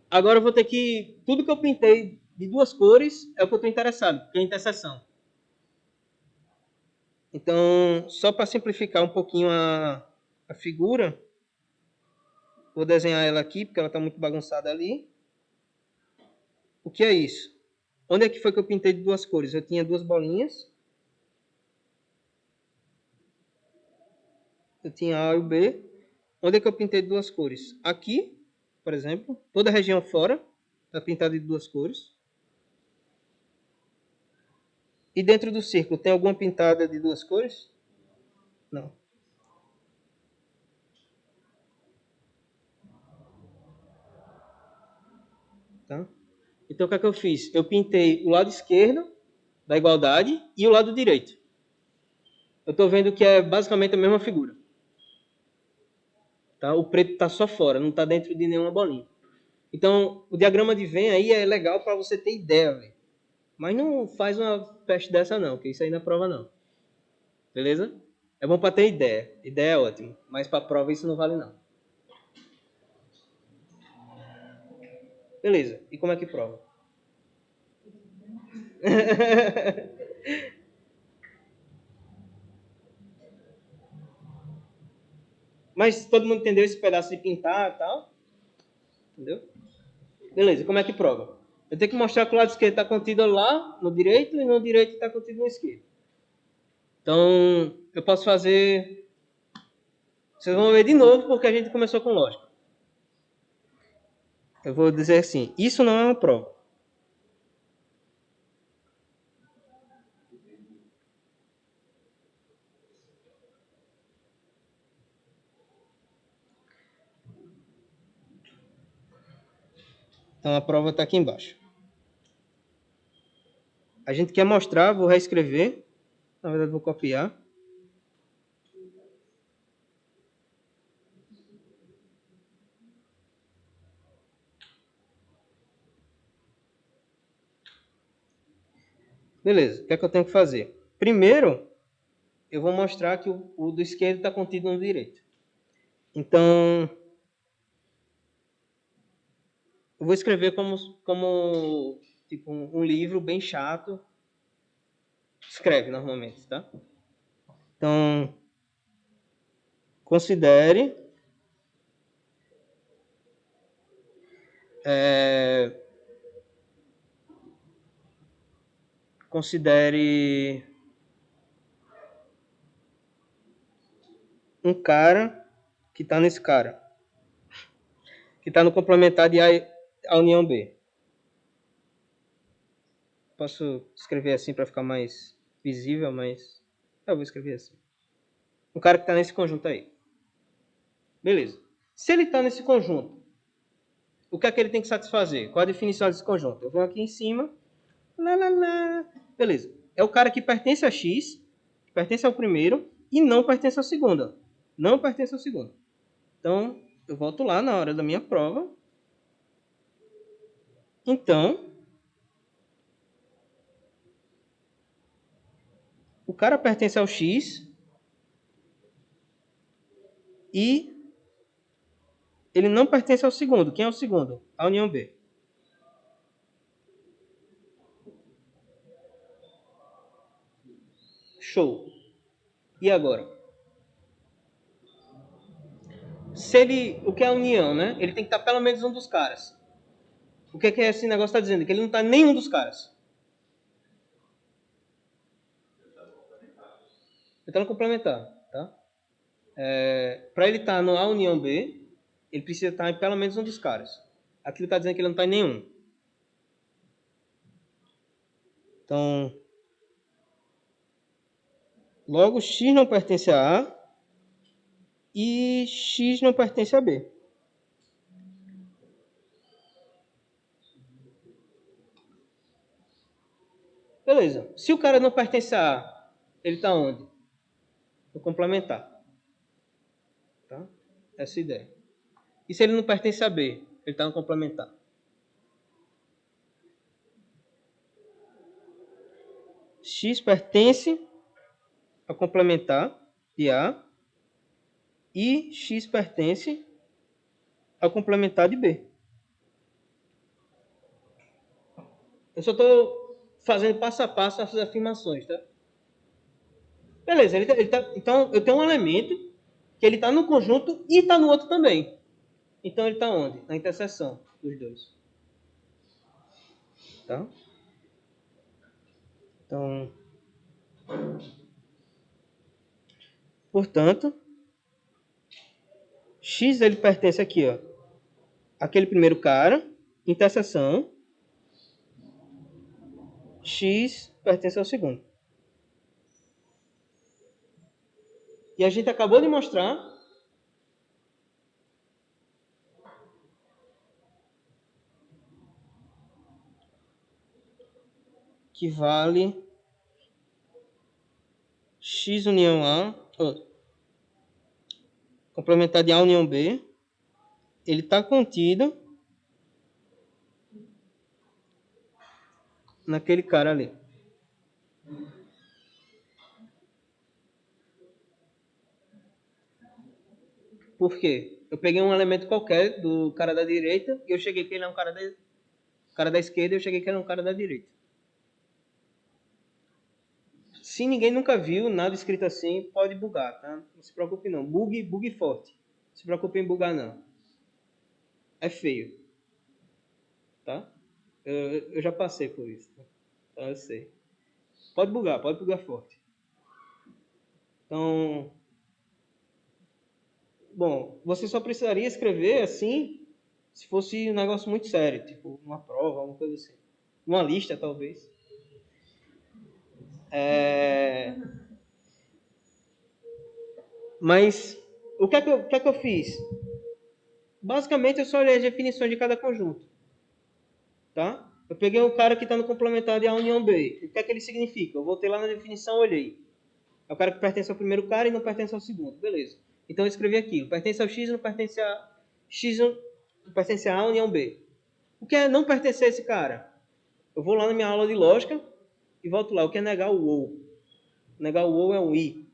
Agora eu vou ter que... Tudo que eu pintei de duas cores é o que eu estou interessado, que é a interseção. Então, só para simplificar um pouquinho a figura, vou desenhar ela aqui, porque ela está muito bagunçada ali. O que é isso? Onde é que foi que eu pintei de duas cores? Eu tinha duas bolinhas. Eu tinha A e o B. Onde é que eu pintei de duas cores? Aqui, por exemplo. Toda a região fora está pintada de duas cores. E dentro do círculo, tem alguma pintada de duas cores? Não. Tá? Então, o que é que eu fiz? Eu pintei o lado esquerdo da igualdade e o lado direito. Eu estou vendo que é basicamente a mesma figura. Tá? O preto está só fora, não está dentro de nenhuma bolinha. Então, o diagrama de Venn aí é legal para você ter ideia, véio. Mas não faz uma peste dessa não, que isso aí não é prova não. Beleza? É bom para ter ideia. Ideia é ótimo, mas para prova isso não vale não. Beleza, e como é que prova? Mas todo mundo entendeu esse pedaço de pintar e tal? Entendeu? Beleza, como é que prova? Eu tenho que mostrar que o lado esquerdo está contido lá no direito e no direito está contido no esquerdo. Então, eu posso fazer... Vocês vão ver de novo porque a gente começou com lógica. Eu vou dizer assim, isso não é uma prova. Então, a prova está aqui embaixo. A gente quer mostrar, vou reescrever. Na verdade, vou copiar. Beleza, o que é que eu tenho que fazer? Primeiro, eu vou mostrar que o do esquerdo está contido no direito. Então, eu vou escrever como tipo, um livro bem chato. Escreve normalmente, tá? Então, considere considere um cara que está nesse cara, que está no complementar de A união B. Posso escrever assim para ficar mais visível, mas eu vou escrever assim. Um cara que está nesse conjunto aí. Beleza. Se ele está nesse conjunto, o que é que ele tem que satisfazer? Qual a definição desse conjunto? Eu venho aqui em cima. Beleza. É o cara que pertence a X, que pertence ao primeiro e não pertence ao segundo. Não pertence ao segundo. Então, eu volto lá na hora da minha prova. Então, o cara pertence ao X e ele não pertence ao segundo. Quem é o segundo? A união B. Show. E agora? Se ele... O que é a união, né? Ele tem que estar pelo menos um dos caras. O que é que esse negócio está dizendo? Que ele não está em nenhum dos caras. Ele está no complementar, tá? Para ele estar no A união B, ele precisa estar em pelo menos um dos caras. Aqui ele está dizendo que ele não está em nenhum. Então, logo X não pertence a A e X não pertence a B. Beleza. Se o cara não pertence a A, ele está onde? No complementar. Tá? Essa é a ideia. E se ele não pertence a B? Ele está no complementar. X pertence ao complementar de A e X pertence ao complementar de B. Eu só estou fazendo passo a passo essas afirmações, tá? Beleza, então eu tenho um elemento que ele está no conjunto e está no outro também. Então ele está onde? Na interseção dos dois. Tá? Então, portanto, X ele pertence aqui, ó, aquele primeiro cara, interseção, X pertence ao segundo. E a gente acabou de mostrar que vale X união A, complementar de A união B, ele está contido naquele cara ali. Por quê? Eu peguei um elemento qualquer do cara da direita e eu cheguei que ele é um cara da esquerda e eu cheguei que ele é um cara da direita. Se ninguém nunca viu nada escrito assim, pode bugar, tá? Não se preocupe não. Bug forte. Não se preocupe em bugar não. É feio. Tá? Eu já passei por isso. Então eu sei. Pode bugar forte. Então, bom, você só precisaria escrever assim se fosse um negócio muito sério, tipo uma prova, alguma coisa assim. Uma lista, talvez. Mas o que é que eu fiz? Basicamente, eu só olhei as definições de cada conjunto. Tá? Eu peguei o cara que está no complementar de A união B. O que é que ele significa? Eu voltei lá na definição, olhei. É o cara que pertence ao primeiro cara e não pertence ao segundo. Beleza. Então eu escrevi aquilo. Pertence ao X e não pertence a X, não pertence a união B. O que é não pertencer a esse cara? Eu vou lá na minha aula de lógica e volto lá. O que é negar o ou? Negar o ou é um I.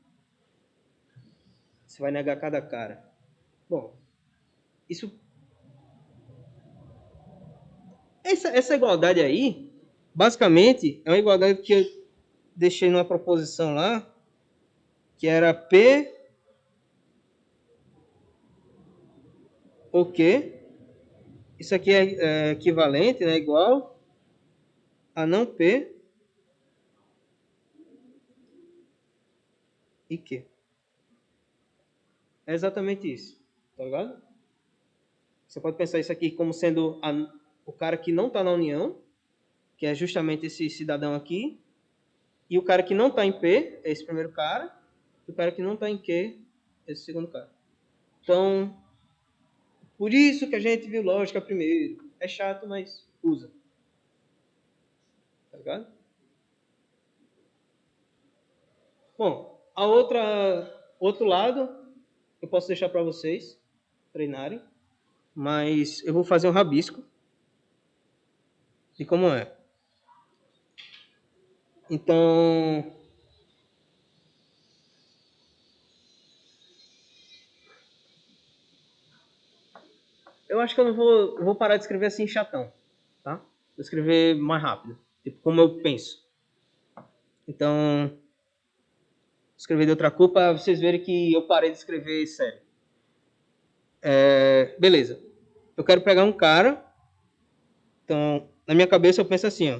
Você vai negar cada cara. Bom, isso... Essa igualdade aí, basicamente, é uma igualdade que eu deixei numa proposição lá, que era P o Q. Isso aqui é equivalente, né, igual a não P e Q. É exatamente isso, tá ligado? Você pode pensar isso aqui como sendo o cara que não está na união, que é justamente esse cidadão aqui, e o cara que não está em P, é esse primeiro cara, e o cara que não está em Q, esse segundo cara. Então, por isso que a gente viu lógica primeiro. É chato, mas usa. Tá ligado? Bom, outro lado, eu posso deixar para vocês treinarem, mas eu vou fazer um rabisco de como é. Então, eu acho que eu não vou parar de escrever assim chatão, tá? Vou escrever mais rápido, tipo como eu penso. Então, vou escrever de outra cor para vocês verem que eu parei de escrever sério. Beleza. Eu quero pegar um cara. Então, na minha cabeça eu penso assim, ó.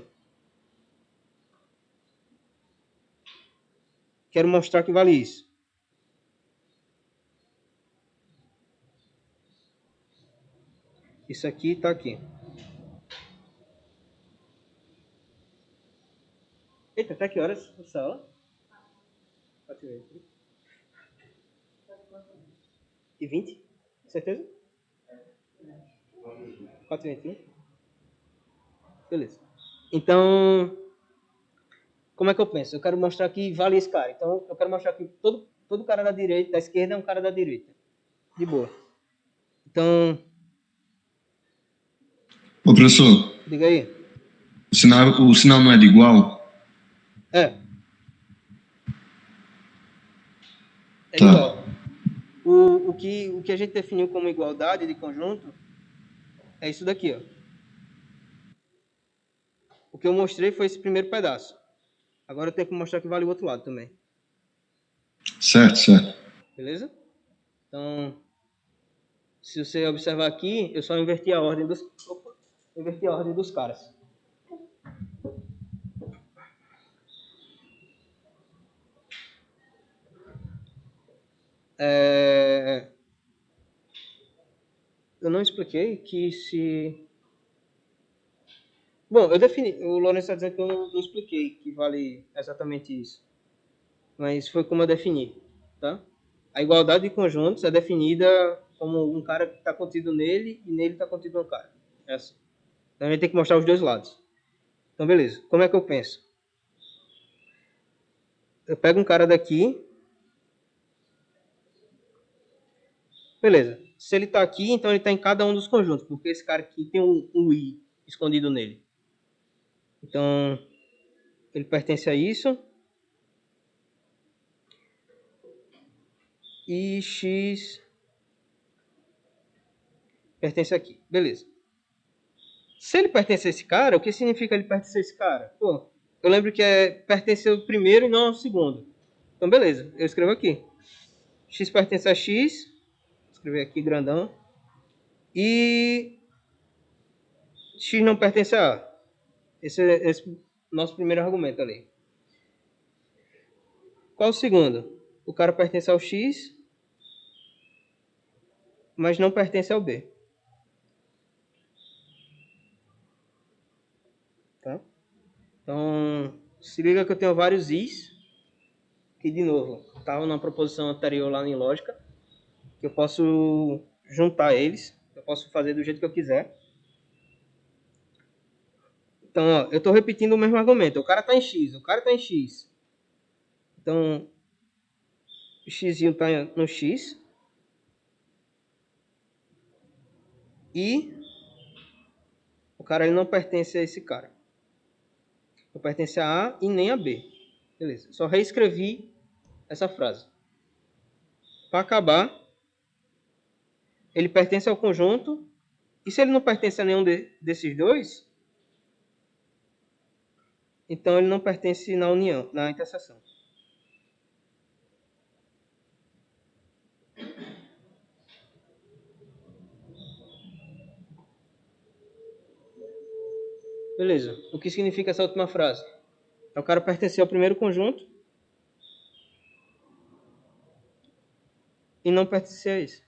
Quero mostrar que vale isso. Isso aqui está aqui. Eita, até que horas essa aula? 4h20. Certeza? 4h21. Beleza. Então, como é que eu penso? Eu quero mostrar que vale esse cara. Então, eu quero mostrar que todo cara da esquerda é um cara da direita. De boa. Então... Ô, professor. Diga aí. O sinal não é de igual? É Tá. igual. O que a gente definiu como igualdade de conjunto é isso daqui, ó. O que eu mostrei foi esse primeiro pedaço. Agora eu tenho que mostrar que vale o outro lado também. Certo. Beleza? Então, se você observar aqui, eu só inverti a ordem dos caras. Eu não expliquei que se... Bom, eu defini... O Lourenço está dizendo que eu não expliquei que vale exatamente isso. Mas foi como eu defini, tá? A igualdade de conjuntos é definida como um cara que está contido nele e nele está contido um cara. É assim. Então a gente tem que mostrar os dois lados. Então, beleza. Como é que eu penso? Eu pego um cara daqui. Beleza. Se ele está aqui, então ele está em cada um dos conjuntos, porque esse cara aqui tem um I escondido nele. Então, ele pertence a isso. E X pertence aqui. Beleza. Se ele pertence a esse cara, o que significa ele pertencer a esse cara? Pô, eu lembro que é pertencer ao primeiro e não ao segundo. Então, beleza. Eu escrevo aqui. X pertence a X. Vou escrever aqui grandão. E X não pertence a A. Esse nosso primeiro argumento ali. Qual o segundo? O cara pertence ao X, mas não pertence ao B. Tá? Então, se liga que eu tenho vários Is, que de novo, estavam na proposição anterior lá em lógica, que eu posso juntar eles, eu posso fazer do jeito que eu quiser. Então, ó, eu estou repetindo o mesmo argumento. O cara está em X, o cara está em X. Então, o X está no X. E o cara ele não pertence a esse cara. Não pertence a A e nem a B. Beleza. Só reescrevi essa frase. Para acabar, ele pertence ao conjunto. E se ele não pertence a nenhum desses dois, então ele não pertence na união, na interseção. Beleza. O que significa essa última frase? O cara pertence ao primeiro conjunto e não pertence a esse.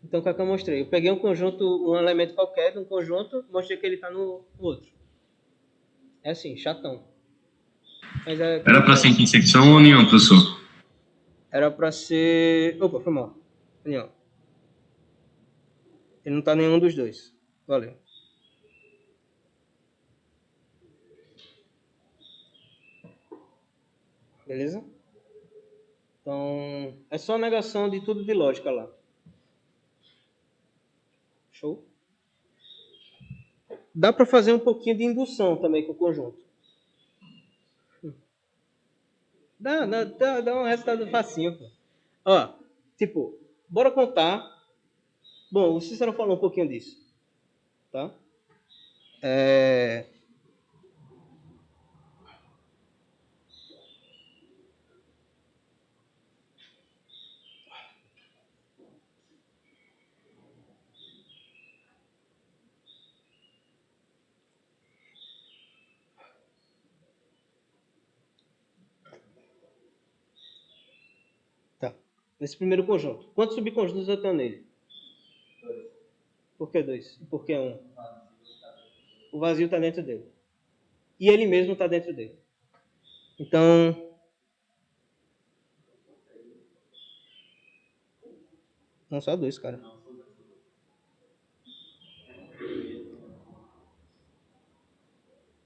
Então, o que é que eu mostrei? Eu peguei um conjunto, um elemento qualquer de um conjunto, mostrei que ele está no outro. É assim, chatão. Mas Era para ser intersecção ou união, professor? era para ser... Opa, foi mal. União. Ele não está nenhum dos dois. Valeu. Beleza? Então, é só negação de tudo de lógica lá. Show? Dá para fazer um pouquinho de indução também com o conjunto. Dá um resultado facinho, pô. Ó, tipo, bora contar. Bom, o Cícero falou um pouquinho disso. Tá? Tá. Nesse primeiro conjunto. Quantos subconjuntos eu tenho nele? 2. Por que 2? E por que 1? O vazio está dentro dele. E ele mesmo está dentro dele. Então... Não, só 2, cara.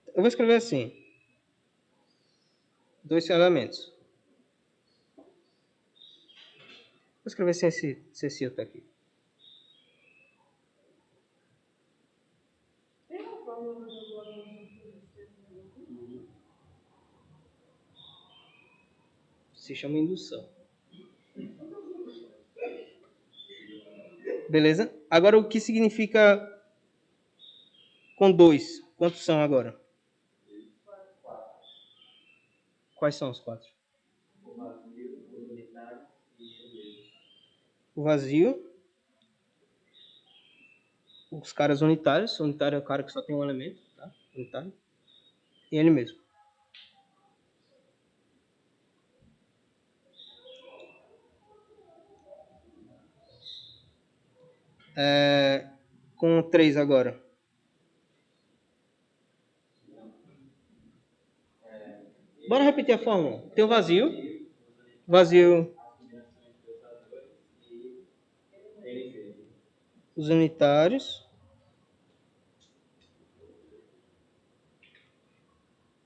Eu vou escrever assim. 2 elementos. Vou escrever sem esse filtro aqui. Tem uma forma de eu Se chama indução. Beleza? Agora, o que significa com 2? Quantos são agora? Quais são os 4? O vazio, o unitário e ele mesmo. O vazio. Os caras unitários. O unitário é o cara que só tem um elemento. Tá? Unitário. E ele mesmo. Com 3 agora. Bora repetir a fórmula. Tem o vazio. Vazio. Os unitários.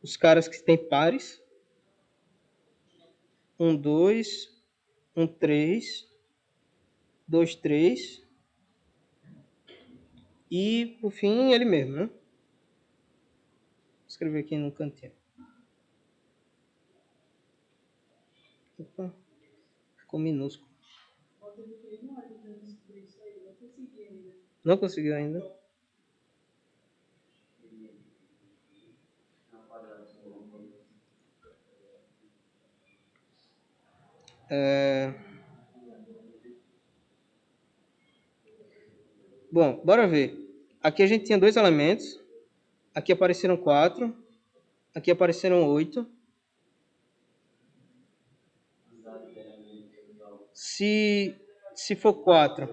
Os caras que têm pares. 1, 2. 1, 3. 2, 3. E, por fim, ele mesmo, né? Vou escrever aqui no cantinho. Opa, ficou minúsculo. Não conseguiu ainda? Bom, bora ver. Aqui a gente tinha 2 elementos. Aqui apareceram 4. Aqui apareceram 8. Se for 4.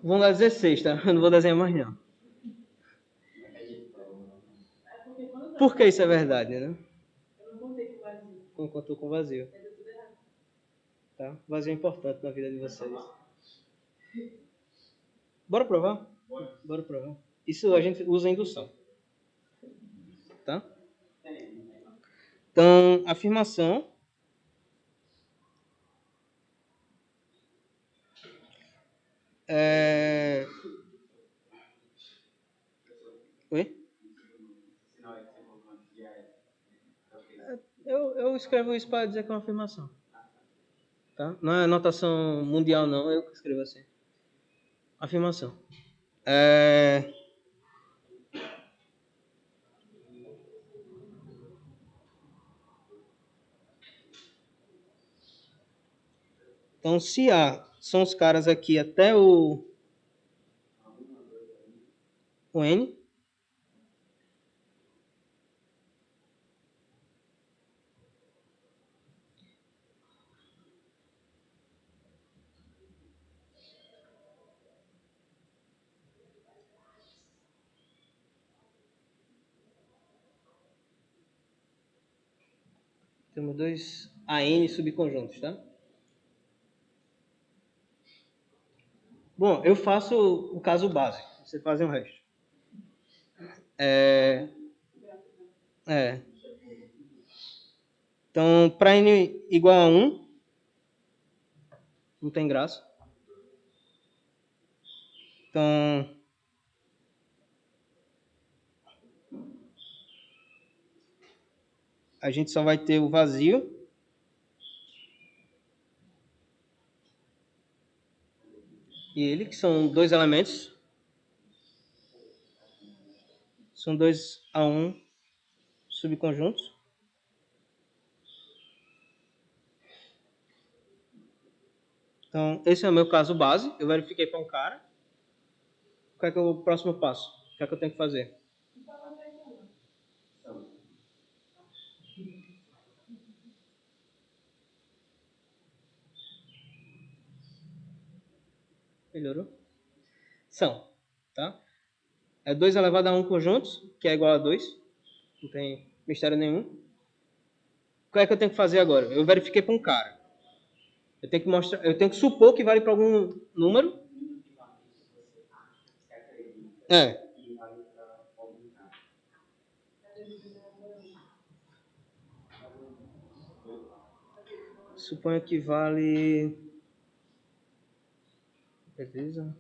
Vamos dar 16, tá? Eu não vou desenhar mais não. Por que isso é verdade, né? Eu não contei com vazio. Não contou com vazio. É tudo errado. Tá? Vazio é importante na vida de vocês. Bora provar? Bora provar. Isso a gente usa indução. Tá? Então, afirmação. Oi? Eu escrevo isso para dizer que é uma afirmação. Tá? Não é notação mundial, não. Eu que escrevo assim. Afirmação. Então, se A são os caras aqui até o N, temos 2 AN subconjuntos, tá? Bom, eu faço o caso básico. Você faz o resto. Então, para N igual a 1, não tem graça. Então, a gente só vai ter o vazio. E ele, que são 2 elementos. São 2 A1 subconjuntos. Então, esse é o meu caso base. Eu verifiquei para um cara. Qual é que é o próximo passo? O que é que eu tenho que fazer? Melhorou? São, tá? É 2 elevado a 1 conjuntos, que é igual a 2. Não tem mistério nenhum. O que é que eu tenho que fazer agora? Eu verifiquei para um cara. Eu tenho que supor que vale para algum número. Suponho que vale... Beleza.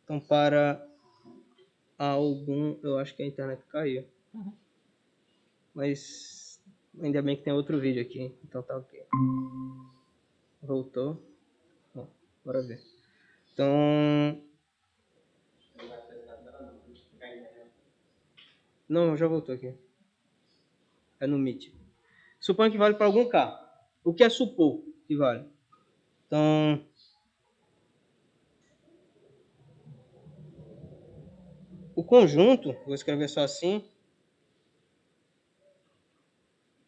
Então, para algum... Eu acho que a internet caiu. Mas ainda bem que tem outro vídeo aqui. Então tá ok. Voltou. Bom, bora ver. Então... Não, já voltou aqui. É no Meet. Suponho que vale para algum K. O que é supor que vale? Então... O conjunto, vou escrever só assim.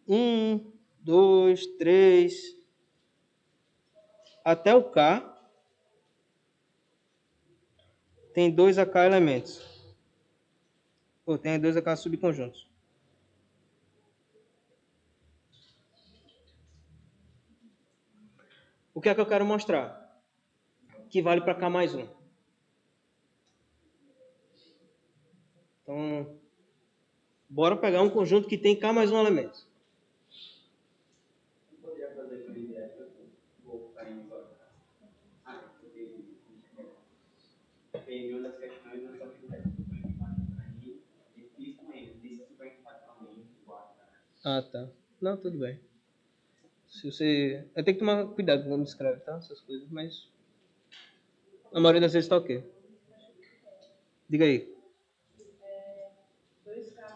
1, 2, 3... Até o K tem 2 AK elementos. Ou tem 2 AK subconjuntos. O que é que eu quero mostrar? Que vale para K mais 1. Então, bora pegar um conjunto que tem K mais 1 elemento. Poderia fazer por direto, vou ficar em uma das questões eu só fiz Ah, tá. Não, tudo bem. Se você... Eu tenho que tomar cuidado quando escreve, tá? Essas coisas, mas... A maioria das vezes tá ok. Diga aí. 2K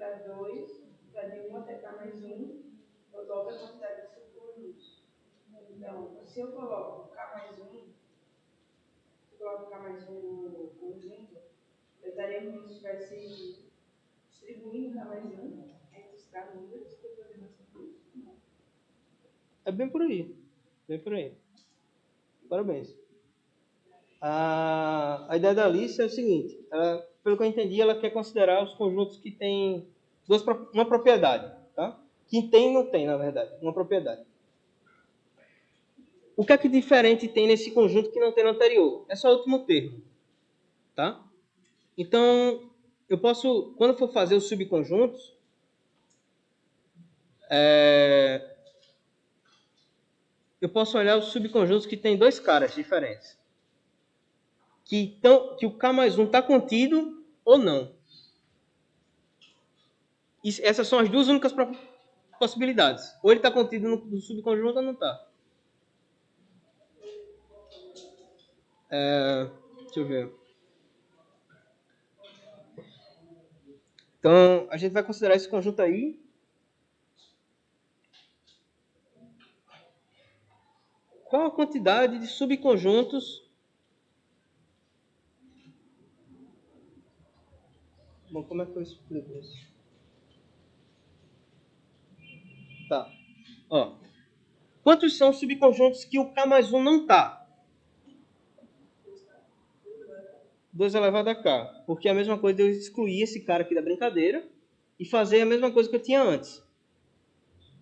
para 2, para de 1 até K mais 1, eu dobro a quantidade de subconjuntos. Então, se eu coloco K mais 1, se eu coloco K mais 1 no conjunto, eu estaria como se estivesse distribuindo K mais 1 entre os K números que eu estou fazendo assim. É bem por aí. Bem por aí. Parabéns. A ideia da Alice é o seguinte. Pelo que eu entendi, ela quer considerar os conjuntos que têm uma propriedade. Tá? Que tem e não tem, na verdade. Uma propriedade. O que é que diferente tem nesse conjunto que não tem no anterior? É só o último termo. Tá? Então, eu posso, quando for fazer os subconjuntos, eu posso olhar os subconjuntos que tem dois caras diferentes. Que o K mais 1 está contido ou não. Essas são as duas únicas possibilidades. Ou ele está contido no subconjunto ou não está. Deixa eu ver. Então, a gente vai considerar esse conjunto aí. Qual a quantidade de subconjuntos? Bom, como é que eu explico isso? Tá. Ó. Quantos são os subconjuntos que o K mais 1 não está? 2 elevado a K. Porque é a mesma coisa de eu excluir esse cara aqui da brincadeira e fazer a mesma coisa que eu tinha antes.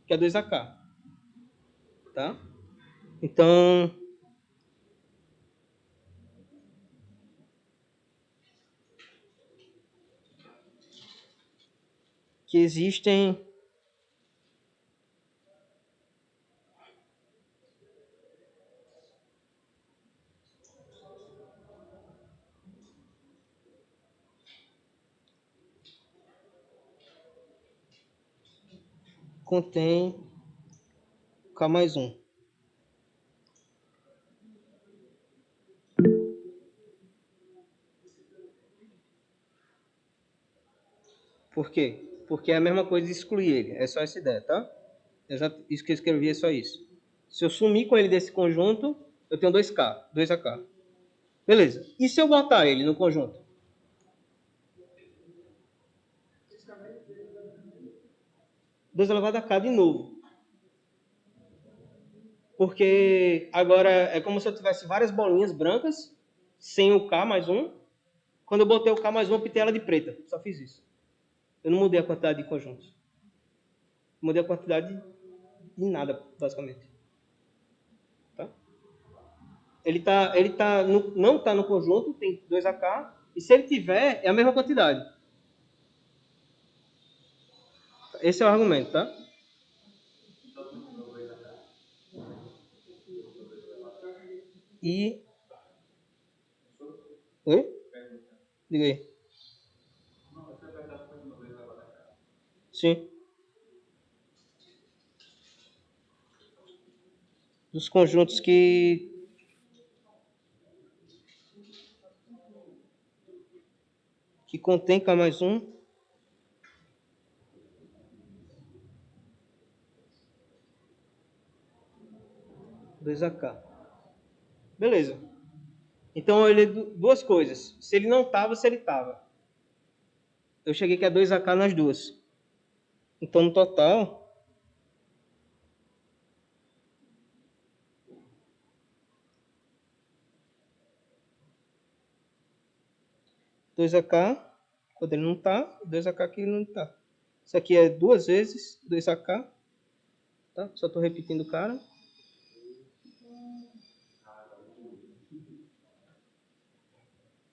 Que é 2AK. Tá? Então, que existem contém K mais 1. Por quê? Porque é a mesma coisa de excluir ele. É só essa ideia, tá? Exato, isso que eu escrevi é só isso. Se eu sumir com ele desse conjunto, eu tenho 2K, 2AK. Beleza. E se eu botar ele no conjunto? 2 elevado a K de novo. Porque agora é como se eu tivesse várias bolinhas brancas, sem o K mais 1. Quando eu botei o K mais 1, eu pintei ela de preta. Só fiz isso. Eu não mudei a quantidade de conjuntos. Mudei a quantidade de nada, basicamente. Tá? Não está no conjunto, tem 2AK. E se ele tiver, é a mesma quantidade. Esse é o argumento, tá? E... Oi? Diga aí. Sim. Dos conjuntos que contém K mais 1. Dois AK. Beleza. Então eu olhei duas coisas. Se ele não estava, se ele estava. Eu cheguei que é 2AK nas duas. Então no total... 2AK, quando ele não está, 2AK aqui ele não está. Isso aqui é duas vezes 2AK. Tá? Só estou repetindo o cara.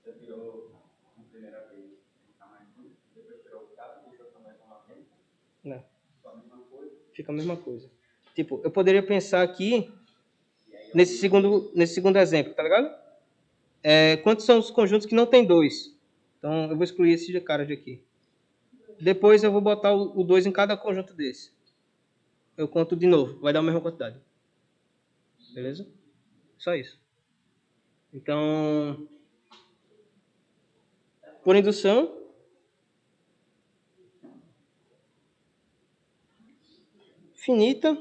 Você tirou a primeira vez K mais 1, depois tirou o K e deixou K mais 1 novamente? Não. Só a mesma coisa? Fica a mesma coisa. Tipo, eu poderia pensar aqui, nesse segundo exemplo, tá ligado? Quantos são os conjuntos que não tem 2? Então eu vou excluir esse cara de aqui. Depois eu vou botar o 2 em cada conjunto desse. Eu conto de novo, vai dar a mesma quantidade. Beleza? Só isso. Então, por indução, finita.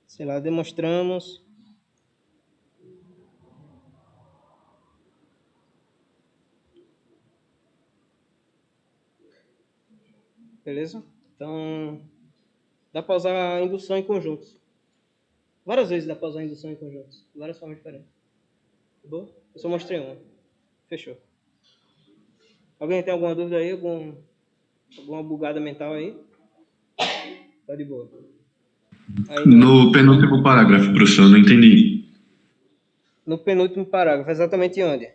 Sei lá, demonstramos. Beleza? Então, dá para usar a indução em conjuntos. Várias vezes dá para usar a indução em conjuntos. Várias formas diferentes. Tá bom? Eu só mostrei uma. Fechou. Alguém tem alguma dúvida aí? Alguma bugada mental aí? Tá de boa. Aí, No penúltimo parágrafo, professor, eu não entendi. no penúltimo parágrafo, exatamente onde?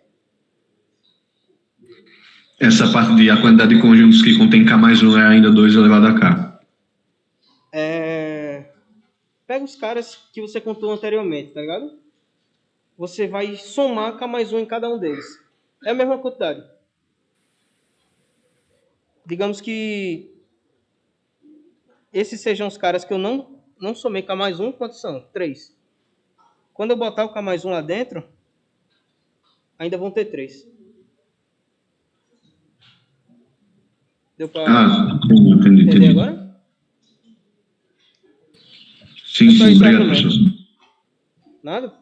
Essa parte de a quantidade de conjuntos que contém K mais 1 é ainda 2 elevado a K. Pega os caras que você contou anteriormente, tá ligado? Você vai somar K mais 1 em cada um deles. É a mesma quantidade. Digamos que esses sejam os caras que eu não somei K mais 1, quantos são? 3. Quando eu botar o K mais 1 lá dentro, ainda vão ter 3. Deu pra Entendi. entender agora? Sim, Só sim, isso obrigado, argumento. professor. Nada?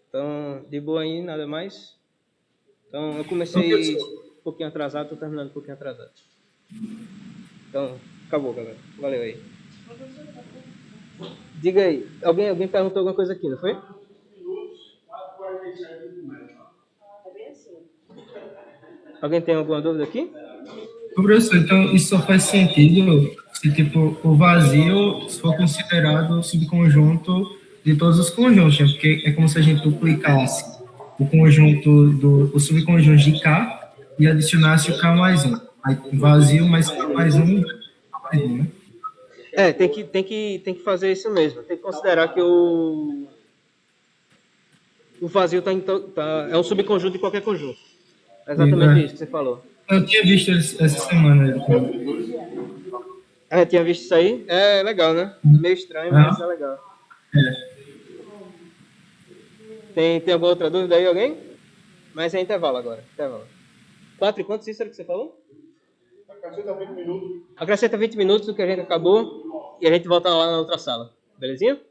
Então, de boa aí, nada mais. Então, eu comecei um pouquinho atrasado, estou terminando um pouquinho atrasado. Então, acabou, galera. Valeu aí. Diga aí, alguém perguntou alguma coisa aqui, não foi? É bem assim. Alguém tem alguma dúvida aqui? Professor, então isso só faz sentido se tipo, o vazio for considerado o subconjunto de todos os conjuntos, né? Porque é como se a gente duplicasse o conjunto o subconjunto de K e adicionasse o K mais 1. Aí vazio mais K mais 1, né? Tem que fazer isso mesmo. Tem que considerar que o vazio é um subconjunto de qualquer conjunto. É exatamente isso que você falou. Eu tinha visto essa semana. Tinha visto isso aí? É legal, né? Meio estranho, mas é legal. Tem alguma outra dúvida aí, alguém? Mas é intervalo agora. Intervalo. 4 e quanto, Cícero, que você falou? Acrescenta 20 minutos. Acrescenta 20 minutos do que a gente acabou e a gente volta lá na outra sala. Belezinha?